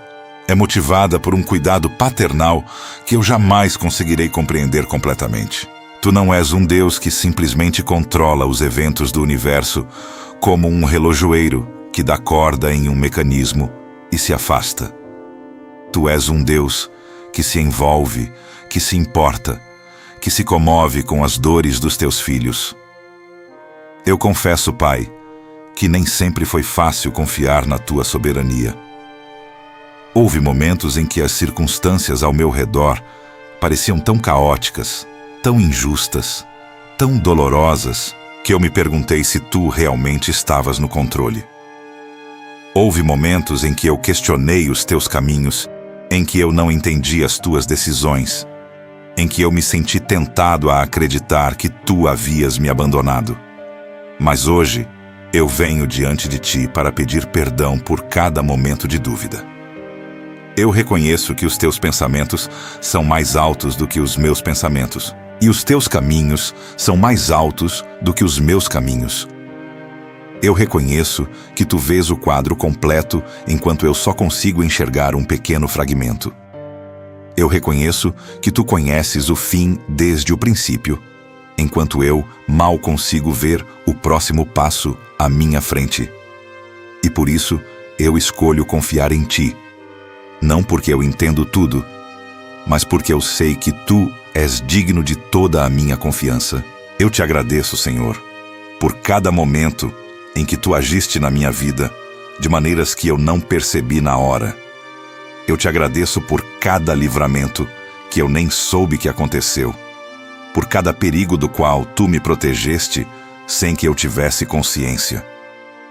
é motivada por um cuidado paternal que eu jamais conseguirei compreender completamente. Tu não és um Deus que simplesmente controla os eventos do universo como um relojoeiro que dá corda em um mecanismo e se afasta. Tu és um Deus que se envolve, que se importa, que se comove com as dores dos teus filhos. Eu confesso, Pai, que nem sempre foi fácil confiar na tua soberania. Houve momentos em que as circunstâncias ao meu redor pareciam tão caóticas, tão injustas, tão dolorosas, que eu me perguntei se tu realmente estavas no controle. Houve momentos em que eu questionei os teus caminhos, em que eu não entendi as tuas decisões, em que eu me senti tentado a acreditar que tu havias me abandonado. Mas hoje, eu venho diante de ti para pedir perdão por cada momento de dúvida. Eu reconheço que os teus pensamentos são mais altos do que os meus pensamentos, e os teus caminhos são mais altos do que os meus caminhos. Eu reconheço que tu vês o quadro completo enquanto eu só consigo enxergar um pequeno fragmento. Eu reconheço que tu conheces o fim desde o princípio, enquanto eu mal consigo ver o próximo passo à minha frente. E por isso, eu escolho confiar em ti. Não porque eu entendo tudo, mas porque eu sei que tu és digno de toda a minha confiança. Eu te agradeço, Senhor, por cada momento em que tu agiste na minha vida, de maneiras que eu não percebi na hora. Eu te agradeço por cada livramento que eu nem soube que aconteceu, por cada perigo do qual tu me protegeste sem que eu tivesse consciência,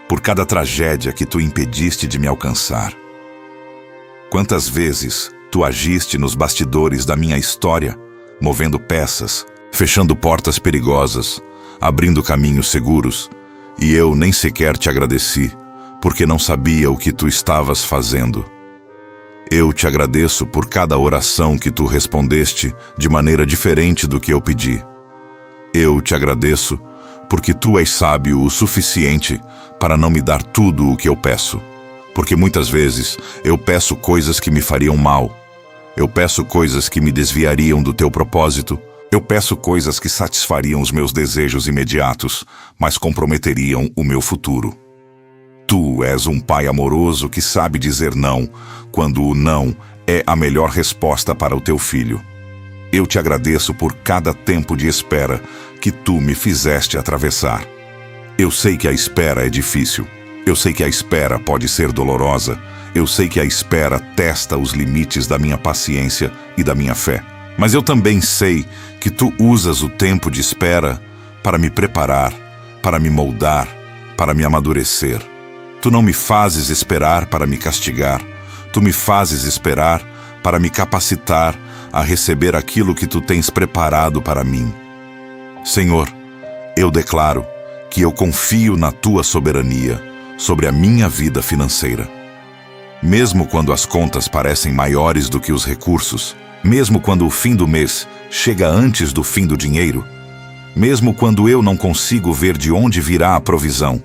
por cada tragédia que tu impediste de me alcançar. Quantas vezes tu agiste nos bastidores da minha história, movendo peças, fechando portas perigosas, abrindo caminhos seguros, e eu nem sequer te agradeci, porque não sabia o que tu estavas fazendo. Eu te agradeço por cada oração que tu respondeste de maneira diferente do que eu pedi. Eu te agradeço porque tu és sábio o suficiente para não me dar tudo o que eu peço. Porque muitas vezes eu peço coisas que me fariam mal. Eu peço coisas que me desviariam do teu propósito. Eu peço coisas que satisfariam os meus desejos imediatos, mas comprometeriam o meu futuro. Tu és um pai amoroso que sabe dizer não, quando o não é a melhor resposta para o teu filho. Eu te agradeço por cada tempo de espera que tu me fizeste atravessar. Eu sei que a espera é difícil. Eu sei que a espera pode ser dolorosa. Eu sei que a espera testa os limites da minha paciência e da minha fé. Mas eu também sei que tu usas o tempo de espera para me preparar, para me moldar, para me amadurecer. Tu não me fazes esperar para me castigar. Tu me fazes esperar para me capacitar a receber aquilo que tu tens preparado para mim. Senhor, eu declaro que eu confio na tua soberania sobre a minha vida financeira. Mesmo quando as contas parecem maiores do que os recursos, mesmo quando o fim do mês chega antes do fim do dinheiro, mesmo quando eu não consigo ver de onde virá a provisão,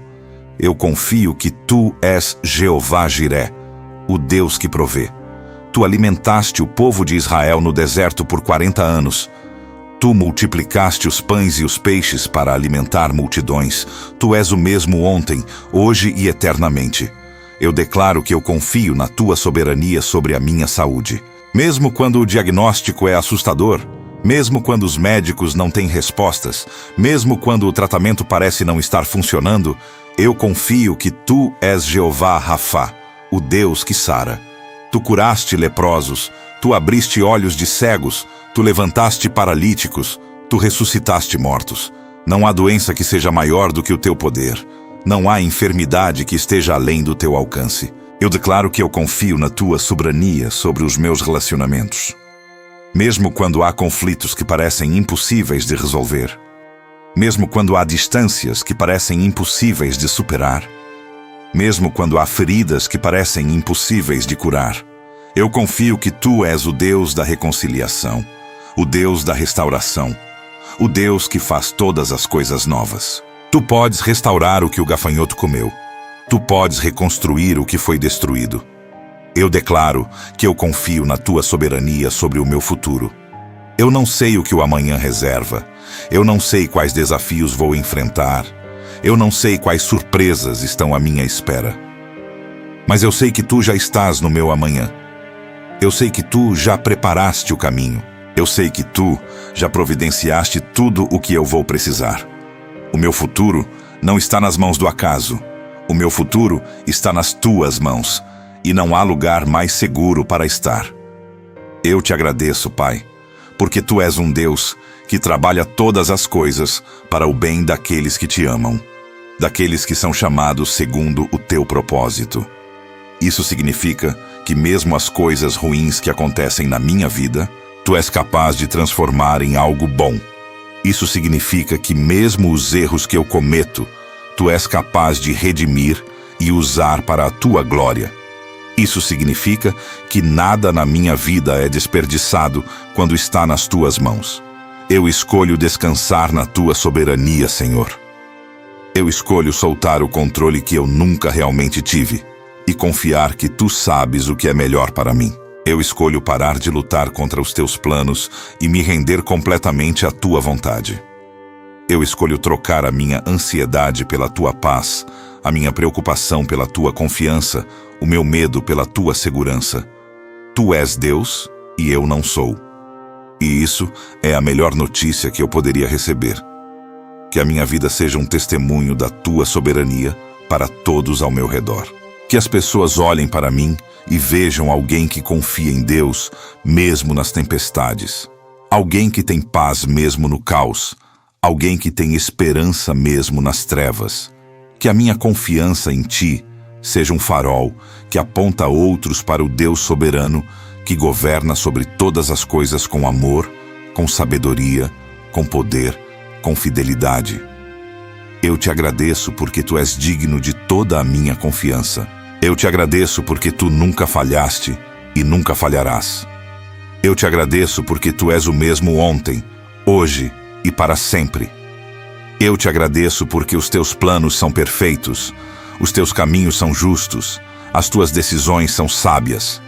eu confio que tu és Jeová Jiré, o Deus que provê. Tu alimentaste o povo de Israel no deserto por 40 anos. Tu multiplicaste os pães e os peixes para alimentar multidões. Tu és o mesmo ontem, hoje e eternamente. Eu declaro que eu confio na tua soberania sobre a minha saúde. Mesmo quando o diagnóstico é assustador, mesmo quando os médicos não têm respostas, mesmo quando o tratamento parece não estar funcionando, eu confio que tu és Jeová Rafá, o Deus que sara. Tu curaste leprosos, tu abriste olhos de cegos, tu levantaste paralíticos, tu ressuscitaste mortos. Não há doença que seja maior do que o teu poder. Não há enfermidade que esteja além do teu alcance. Eu declaro que eu confio na tua soberania sobre os meus relacionamentos. Mesmo quando há conflitos que parecem impossíveis de resolver. Mesmo quando há distâncias que parecem impossíveis de superar. Mesmo quando há feridas que parecem impossíveis de curar. Eu confio que tu és o Deus da reconciliação, o Deus da restauração, o Deus que faz todas as coisas novas. Tu podes restaurar o que o gafanhoto comeu. Tu podes reconstruir o que foi destruído. Eu declaro que eu confio na tua soberania sobre o meu futuro. Eu não sei o que o amanhã reserva. Eu não sei quais desafios vou enfrentar. Eu não sei quais surpresas estão à minha espera. Mas eu sei que tu já estás no meu amanhã. Eu sei que tu já preparaste o caminho. Eu sei que tu já providenciaste tudo o que eu vou precisar. O meu futuro não está nas mãos do acaso. O meu futuro está nas tuas mãos. e não há lugar mais seguro para estar. Eu te agradeço, Pai, porque Tu és um Deus que trabalha todas as coisas para o bem daqueles que Te amam, daqueles que são chamados segundo o Teu propósito. Isso significa que mesmo as coisas ruins que acontecem na minha vida, Tu és capaz de transformar em algo bom. Isso significa que mesmo os erros que eu cometo, Tu és capaz de redimir e usar para a Tua glória. Isso significa que nada na minha vida é desperdiçado quando está nas Tuas mãos. Eu escolho descansar na Tua soberania, Senhor. Eu escolho soltar o controle que eu nunca realmente tive e confiar que Tu sabes o que é melhor para mim. Eu escolho parar de lutar contra os Teus planos e me render completamente à Tua vontade. Eu escolho trocar a minha ansiedade pela Tua paz, a minha preocupação pela Tua confiança, o meu medo pela Tua segurança. Tu és Deus e eu não sou. E isso é a melhor notícia que eu poderia receber. Que a minha vida seja um testemunho da Tua soberania para todos ao meu redor. Que as pessoas olhem para mim e vejam alguém que confia em Deus mesmo nas tempestades. Alguém que tem paz mesmo no caos. Alguém que tem esperança mesmo nas trevas. Que a minha confiança em Ti seja um farol que aponta outros para o Deus soberano que governa sobre todas as coisas com amor, com sabedoria, com poder, com fidelidade. Eu te agradeço porque Tu és digno de toda a minha confiança. Eu te agradeço porque Tu nunca falhaste e nunca falharás. Eu te agradeço porque Tu és o mesmo ontem, hoje e para sempre. Eu te agradeço porque os Teus planos são perfeitos, os Teus caminhos são justos, as Tuas decisões são sábias.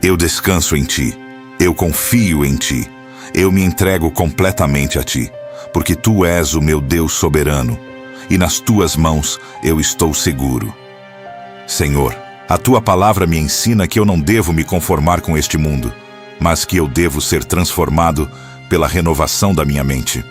Eu descanso em Ti, eu confio em Ti, eu me entrego completamente a Ti, porque Tu és o meu Deus soberano, e nas Tuas mãos eu estou seguro. Senhor, a Tua palavra me ensina que eu não devo me conformar com este mundo, mas que eu devo ser transformado pela renovação da minha mente.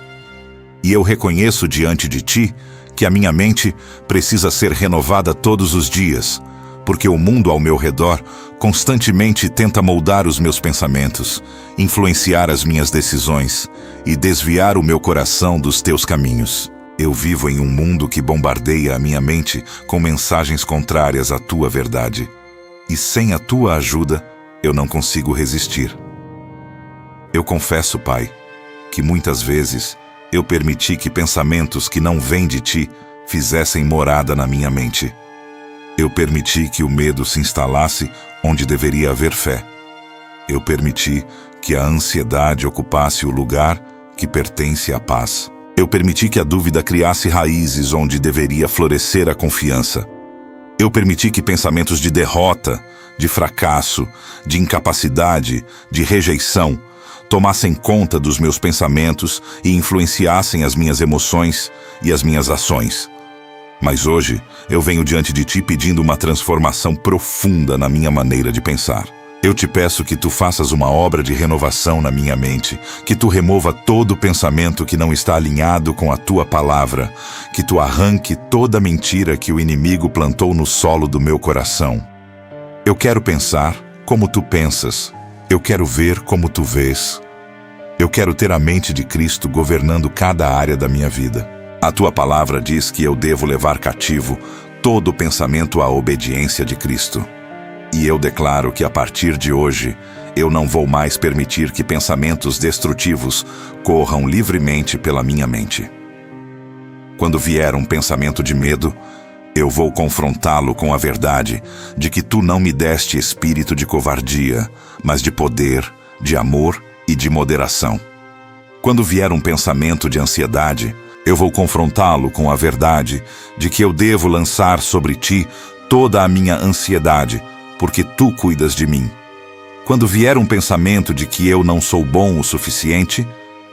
E eu reconheço diante de Ti que a minha mente precisa ser renovada todos os dias, porque o mundo ao meu redor constantemente tenta moldar os meus pensamentos, influenciar as minhas decisões e desviar o meu coração dos Teus caminhos. Eu vivo em um mundo que bombardeia a minha mente com mensagens contrárias à Tua verdade, e sem a Tua ajuda eu não consigo resistir. Eu confesso, Pai, que muitas vezes eu permiti que pensamentos que não vêm de Ti fizessem morada na minha mente. Eu permiti que o medo se instalasse onde deveria haver fé. Eu permiti que a ansiedade ocupasse o lugar que pertence à paz. Eu permiti que a dúvida criasse raízes onde deveria florescer a confiança. Eu permiti que pensamentos de derrota, de fracasso, de incapacidade, de rejeição tomassem conta dos meus pensamentos e influenciassem as minhas emoções e as minhas ações. Mas hoje, eu venho diante de Ti pedindo uma transformação profunda na minha maneira de pensar. Eu te peço que Tu faças uma obra de renovação na minha mente, que Tu remova todo pensamento que não está alinhado com a Tua palavra, que Tu arranque toda mentira que o inimigo plantou no solo do meu coração. Eu quero pensar como Tu pensas, eu quero ver como Tu vês. Eu quero ter a mente de Cristo governando cada área da minha vida. A Tua palavra diz que eu devo levar cativo todo pensamento à obediência de Cristo. E eu declaro que a partir de hoje, eu não vou mais permitir que pensamentos destrutivos corram livremente pela minha mente. Quando vier um pensamento de medo, eu vou confrontá-lo com a verdade de que Tu não me deste espírito de covardia, mas de poder, de amor e de moderação. Quando vier um pensamento de ansiedade, eu vou confrontá-lo com a verdade de que eu devo lançar sobre Ti toda a minha ansiedade, porque Tu cuidas de mim. Quando vier um pensamento de que eu não sou bom o suficiente,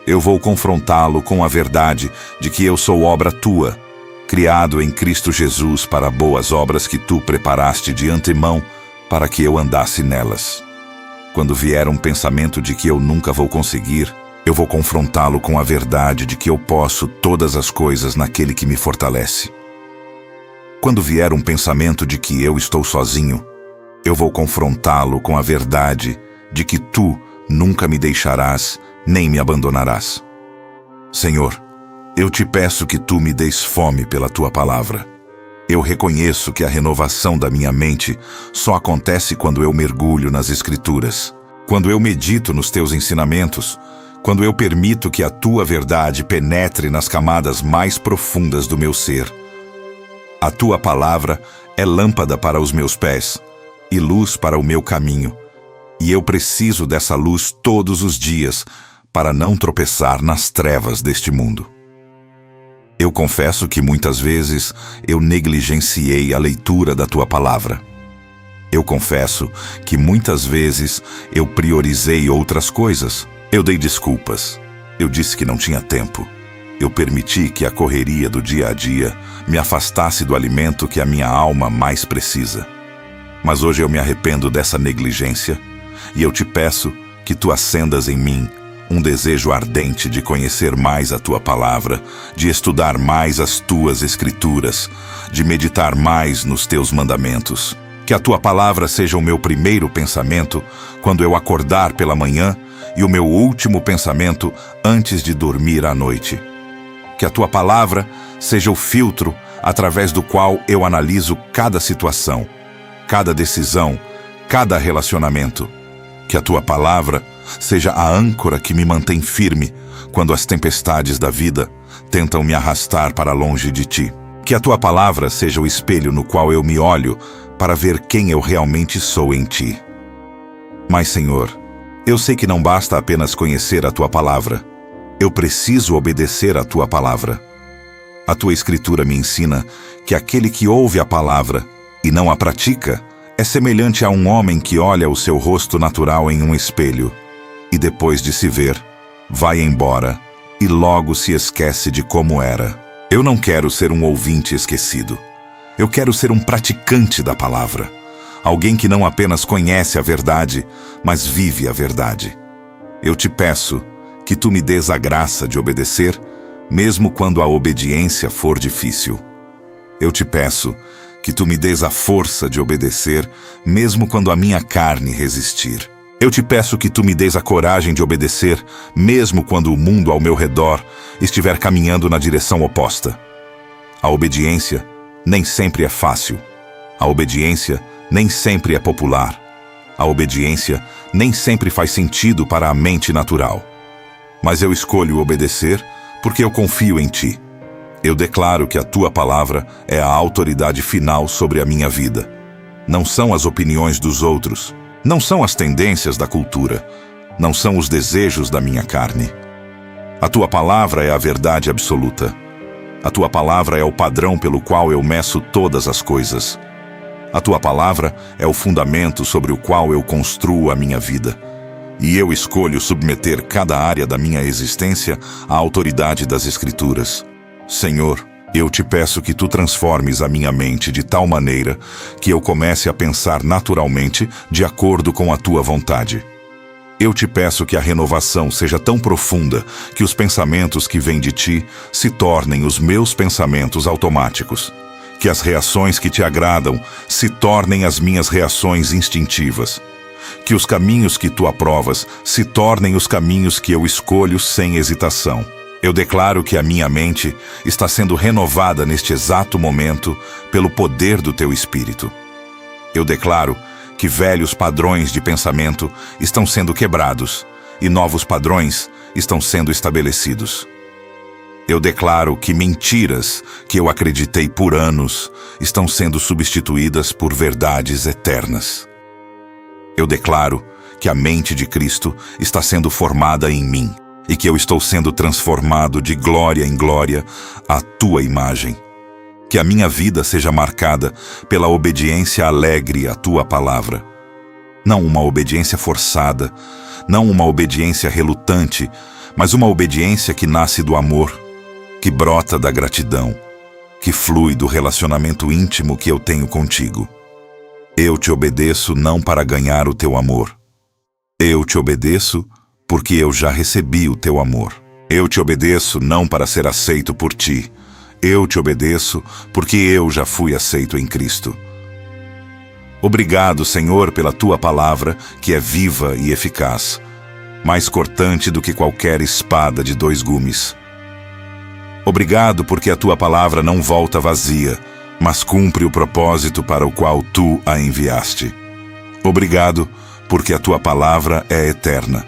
eu vou confrontá-lo com a verdade de que eu sou obra Tua, criado em Cristo Jesus para boas obras que Tu preparaste de antemão para que eu andasse nelas. Quando vier um pensamento de que eu nunca vou conseguir, eu vou confrontá-lo com a verdade de que eu posso todas as coisas naquele que me fortalece. Quando vier um pensamento de que eu estou sozinho, Eu vou confrontá-lo com a verdade de que tu nunca me deixarás nem me abandonarás. Senhor, eu te peço que tu me des fome pela tua palavra. Eu reconheço que a renovação da minha mente só acontece quando eu mergulho nas Escrituras, quando eu medito nos teus ensinamentos, quando eu permito que a tua verdade penetre nas camadas mais profundas do meu ser. A tua palavra é lâmpada para os meus pés e luz para o meu caminho, e eu preciso dessa luz todos os dias para não tropeçar nas trevas deste mundo. Eu confesso que muitas vezes eu negligenciei a leitura da tua palavra. Eu confesso que muitas vezes eu priorizei outras coisas. Eu dei desculpas. Eu disse que não tinha tempo. Eu permiti que a correria do dia a dia me afastasse do alimento que a minha alma mais precisa. Mas hoje eu me arrependo dessa negligência e eu te peço que tu acendas em mim um desejo ardente de conhecer mais a tua palavra, de estudar mais as tuas escrituras, de meditar mais nos teus mandamentos. Que a tua palavra seja o meu primeiro pensamento quando eu acordar pela manhã e o meu último pensamento antes de dormir à noite. Que a tua palavra seja o filtro através do qual eu analiso cada situação, cada decisão, cada relacionamento. Que a tua palavra seja a âncora que me mantém firme quando as tempestades da vida tentam me arrastar para longe de ti. Que a tua palavra seja o espelho no qual eu me olho para ver quem eu realmente sou em ti. Mas, Senhor, eu sei que não basta apenas conhecer a tua palavra. Eu preciso obedecer a tua palavra. A tua escritura me ensina que aquele que ouve a palavra e não a pratica é semelhante a um homem que olha o seu rosto natural em um espelho e depois de se ver, vai embora e logo se esquece de como era. Eu não quero ser um ouvinte esquecido. Eu quero ser um praticante da palavra. Alguém que não apenas conhece a verdade, mas vive a verdade. Eu te peço que tu me des a graça de obedecer, mesmo quando a obediência for difícil. Eu te peço que tu me des a força de obedecer, mesmo quando a minha carne resistir. Eu te peço que tu me des a coragem de obedecer, mesmo quando o mundo ao meu redor estiver caminhando na direção oposta. A obediência nem sempre é fácil. A obediência nem sempre é popular. A obediência nem sempre faz sentido para a mente natural. Mas eu escolho obedecer porque eu confio em ti. Eu declaro que a tua palavra é a autoridade final sobre a minha vida. Não são as opiniões dos outros. Não são as tendências da cultura, não são os desejos da minha carne. A tua palavra é a verdade absoluta. A tua palavra é o padrão pelo qual eu meço todas as coisas. A tua palavra é o fundamento sobre o qual eu construo a minha vida. E eu escolho submeter cada área da minha existência à autoridade das Escrituras. Senhor, eu te peço que tu transformes a minha mente de tal maneira que eu comece a pensar naturalmente de acordo com a tua vontade. Eu te peço que a renovação seja tão profunda que os pensamentos que vêm de ti se tornem os meus pensamentos automáticos. Que as reações que te agradam se tornem as minhas reações instintivas. Que os caminhos que tu aprovas se tornem os caminhos que eu escolho sem hesitação. Eu declaro que a minha mente está sendo renovada neste exato momento pelo poder do teu Espírito. Eu declaro que velhos padrões de pensamento estão sendo quebrados e novos padrões estão sendo estabelecidos. Eu declaro que mentiras que eu acreditei por anos estão sendo substituídas por verdades eternas. Eu declaro que a mente de Cristo está sendo formada em mim e que eu estou sendo transformado de glória em glória à tua imagem. Que a minha vida seja marcada pela obediência alegre à tua palavra. Não uma obediência forçada, não uma obediência relutante, mas uma obediência que nasce do amor, que brota da gratidão, que flui do relacionamento íntimo que eu tenho contigo. Eu te obedeço não para ganhar o teu amor. Eu te obedeço porque eu já recebi o teu amor. Eu te obedeço não para ser aceito por ti. Eu te obedeço porque eu já fui aceito em Cristo. Obrigado, Senhor, pela tua palavra, que é viva e eficaz, mais cortante do que qualquer espada de 2 gumes. Obrigado porque a tua palavra não volta vazia, mas cumpre o propósito para o qual tu a enviaste. Obrigado porque a tua palavra é eterna.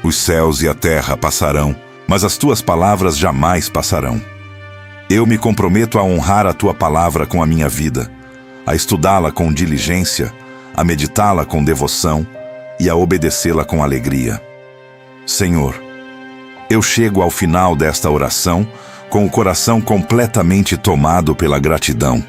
Os céus e a terra passarão, mas as tuas palavras jamais passarão. Eu me comprometo a honrar a tua palavra com a minha vida, a estudá-la com diligência, a meditá-la com devoção e a obedecê-la com alegria. Senhor, eu chego ao final desta oração com o coração completamente tomado pela gratidão.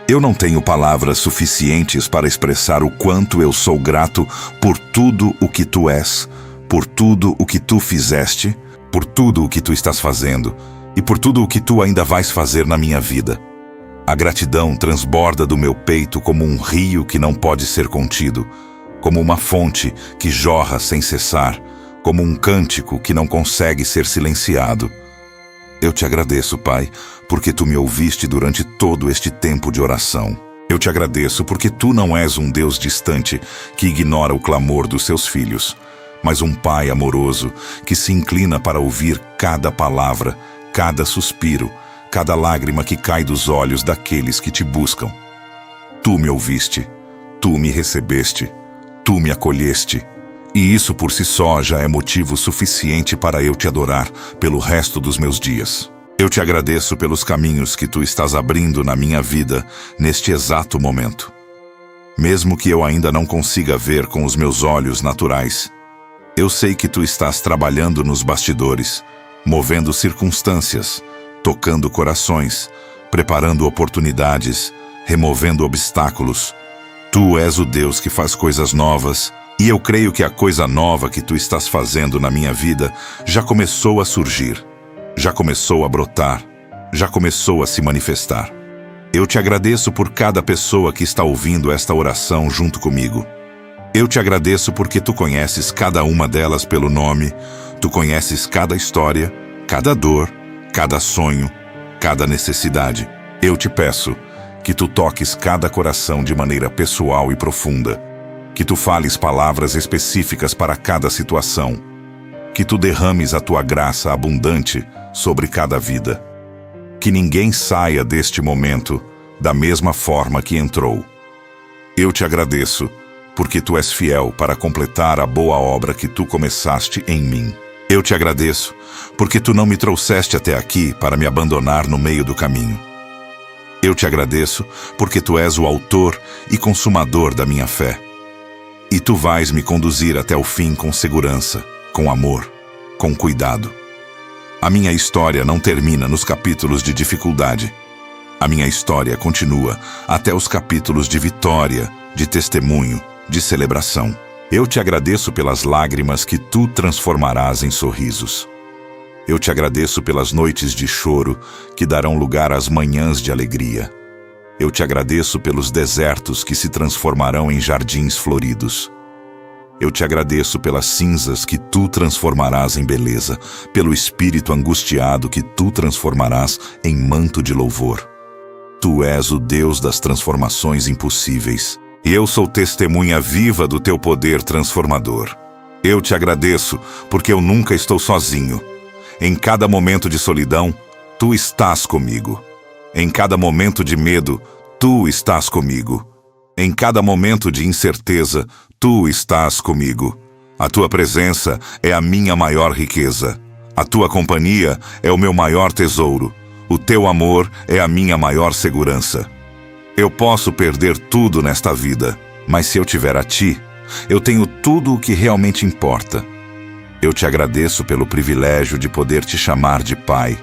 Eu não tenho palavras suficientes para expressar o quanto eu sou grato por tudo o que tu és, por tudo o que tu fizeste, por tudo o que tu estás fazendo e por tudo o que tu ainda vais fazer na minha vida. A gratidão transborda do meu peito como um rio que não pode ser contido, como uma fonte que jorra sem cessar, como um cântico que não consegue ser silenciado. Eu te agradeço, Pai, porque tu me ouviste durante todo este tempo de oração. Eu te agradeço porque tu não és um Deus distante que ignora o clamor dos seus filhos, mas um Pai amoroso que se inclina para ouvir cada palavra, cada suspiro, cada lágrima que cai dos olhos daqueles que te buscam. Tu me ouviste, tu me recebeste, tu me acolheste, e isso por si só já é motivo suficiente para eu te adorar pelo resto dos meus dias. Eu te agradeço pelos caminhos que tu estás abrindo na minha vida neste exato momento. Mesmo que eu ainda não consiga ver com os meus olhos naturais, eu sei que tu estás trabalhando nos bastidores, movendo circunstâncias, tocando corações, preparando oportunidades, removendo obstáculos. Tu és o Deus que faz coisas novas, e eu creio que a coisa nova que tu estás fazendo na minha vida já começou a surgir, já começou a brotar, já começou a se manifestar. Eu te agradeço por cada pessoa que está ouvindo esta oração junto comigo. Eu te agradeço porque tu conheces cada uma delas pelo nome, tu conheces cada história, cada dor, cada sonho, cada necessidade. Eu te peço que tu toques cada coração de maneira pessoal e profunda, que tu fales palavras específicas para cada situação, que tu derrames a tua graça abundante sobre cada vida, que ninguém saia deste momento da mesma forma que entrou. Eu te agradeço porque tu és fiel para completar a boa obra que tu começaste em mim. Eu te agradeço porque tu não me trouxeste até aqui para me abandonar no meio do caminho. Eu te agradeço porque tu és o autor e consumador da minha fé. E tu vais me conduzir até o fim com segurança, com amor, com cuidado. A minha história não termina nos capítulos de dificuldade. A minha história continua até os capítulos de vitória, de testemunho, de celebração. Eu te agradeço pelas lágrimas que tu transformarás em sorrisos. Eu te agradeço pelas noites de choro que darão lugar às manhãs de alegria. Eu te agradeço pelos desertos que se transformarão em jardins floridos. Eu te agradeço pelas cinzas que tu transformarás em beleza, pelo espírito angustiado que tu transformarás em manto de louvor. Tu és o Deus das transformações impossíveis, e eu sou testemunha viva do teu poder transformador. Eu te agradeço porque eu nunca estou sozinho. Em cada momento de solidão, tu estás comigo. Em cada momento de medo, tu estás comigo. Em cada momento de incerteza, tu estás comigo. A tua presença é a minha maior riqueza. A tua companhia é o meu maior tesouro. O teu amor é a minha maior segurança. Eu posso perder tudo nesta vida, mas se eu tiver a ti, eu tenho tudo o que realmente importa. Eu te agradeço pelo privilégio de poder te chamar de Pai.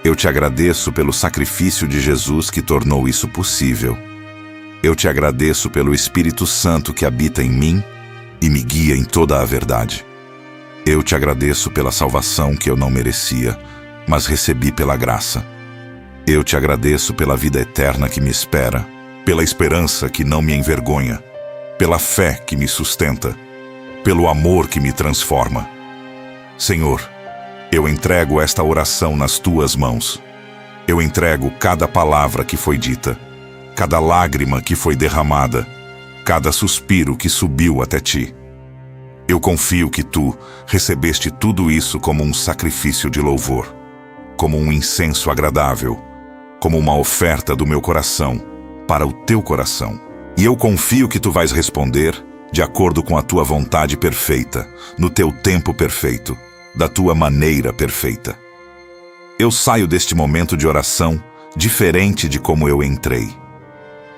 Eu te agradeço pelo sacrifício de Jesus que tornou isso possível. Eu te agradeço pelo Espírito Santo que habita em mim e me guia em toda a verdade. Eu te agradeço pela salvação que eu não merecia, mas recebi pela graça. Eu te agradeço pela vida eterna que me espera, pela esperança que não me envergonha, pela fé que me sustenta, pelo amor que me transforma. Senhor, eu entrego esta oração nas tuas mãos. Eu entrego cada palavra que foi dita, cada lágrima que foi derramada, cada suspiro que subiu até ti. Eu confio que tu recebeste tudo isso como um sacrifício de louvor, como um incenso agradável, como uma oferta do meu coração para o teu coração. E eu confio que tu vais responder de acordo com a tua vontade perfeita, no teu tempo perfeito, da tua maneira perfeita. Eu saio deste momento de oração diferente de como eu entrei.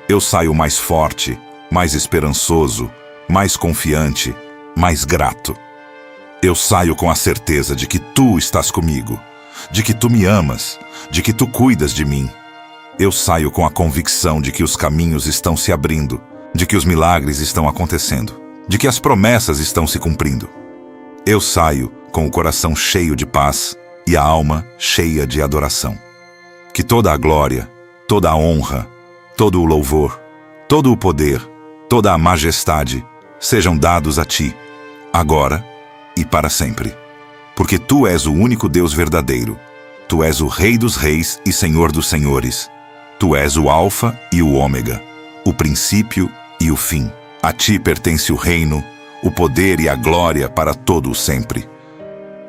Eu saio mais forte, mais esperançoso, mais confiante, mais grato. Eu saio com a certeza de que tu estás comigo, de que tu me amas, de que tu cuidas de mim. Eu saio com a convicção de que os caminhos estão se abrindo, de que os milagres estão acontecendo, de que as promessas estão se cumprindo. Eu saio com o coração cheio de paz e a alma cheia de adoração. Que toda a glória, toda a honra, todo o louvor, todo o poder, toda a majestade sejam dados a ti, agora e para sempre. Porque tu és o único Deus verdadeiro. Tu és o Rei dos reis e Senhor dos senhores. Tu és o Alfa e o Ômega, o princípio e o fim. A ti pertence o reino, o poder e a glória para todo o sempre.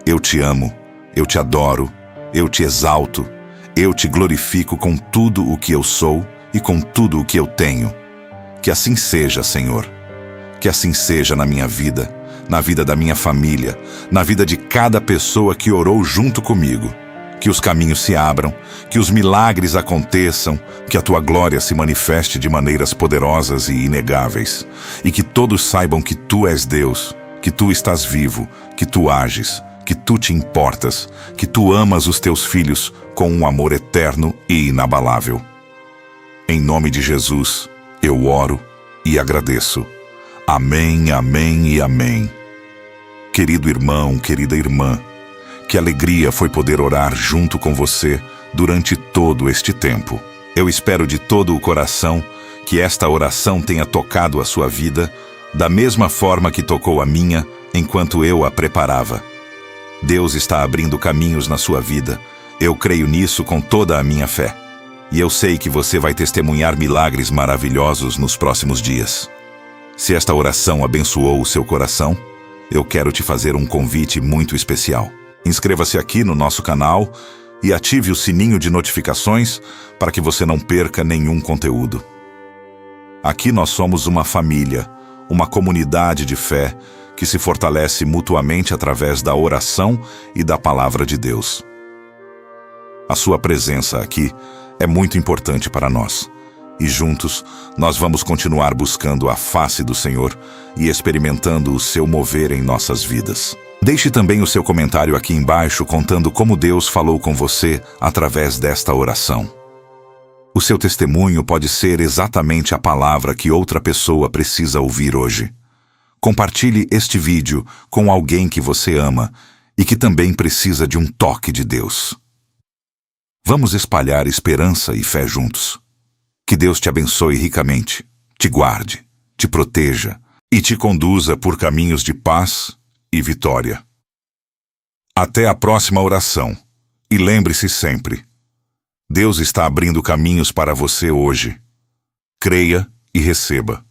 Eu te amo, eu te adoro, eu te exalto, eu te glorifico com tudo o que eu sou e com tudo o que eu tenho. Que assim seja, Senhor. Que assim seja na minha vida, na vida da minha família, na vida de cada pessoa que orou junto comigo. Que os caminhos se abram, que os milagres aconteçam, que a tua glória se manifeste de maneiras poderosas e inegáveis, e que todos saibam que tu és Deus, que tu estás vivo, que tu ages, que tu te importas, que tu amas os teus filhos com um amor eterno e inabalável. Em nome de Jesus, eu oro e agradeço. Amém, amém e amém. Querido irmão, querida irmã, que alegria foi poder orar junto com você durante todo este tempo. Eu espero de todo o coração que esta oração tenha tocado a sua vida da mesma forma que tocou a minha enquanto eu a preparava. Deus está abrindo caminhos na sua vida. Eu creio nisso com toda a minha fé. E eu sei que você vai testemunhar milagres maravilhosos nos próximos dias. Se esta oração abençoou o seu coração, eu quero te fazer um convite muito especial. Inscreva-se aqui no nosso canal e ative o sininho de notificações para que você não perca nenhum conteúdo. Aqui nós somos uma família, uma comunidade de fé que se fortalece mutuamente através da oração e da palavra de Deus. A sua presença aqui é muito importante para nós. E juntos, nós vamos continuar buscando a face do Senhor e experimentando o seu mover em nossas vidas. Deixe também o seu comentário aqui embaixo contando como Deus falou com você através desta oração. O seu testemunho pode ser exatamente a palavra que outra pessoa precisa ouvir hoje. Compartilhe este vídeo com alguém que você ama e que também precisa de um toque de Deus. Vamos espalhar esperança e fé juntos. Que Deus te abençoe ricamente, te guarde, te proteja e te conduza por caminhos de paz e vitória. Até a próxima oração. E lembre-se sempre, Deus está abrindo caminhos para você hoje. Creia e receba.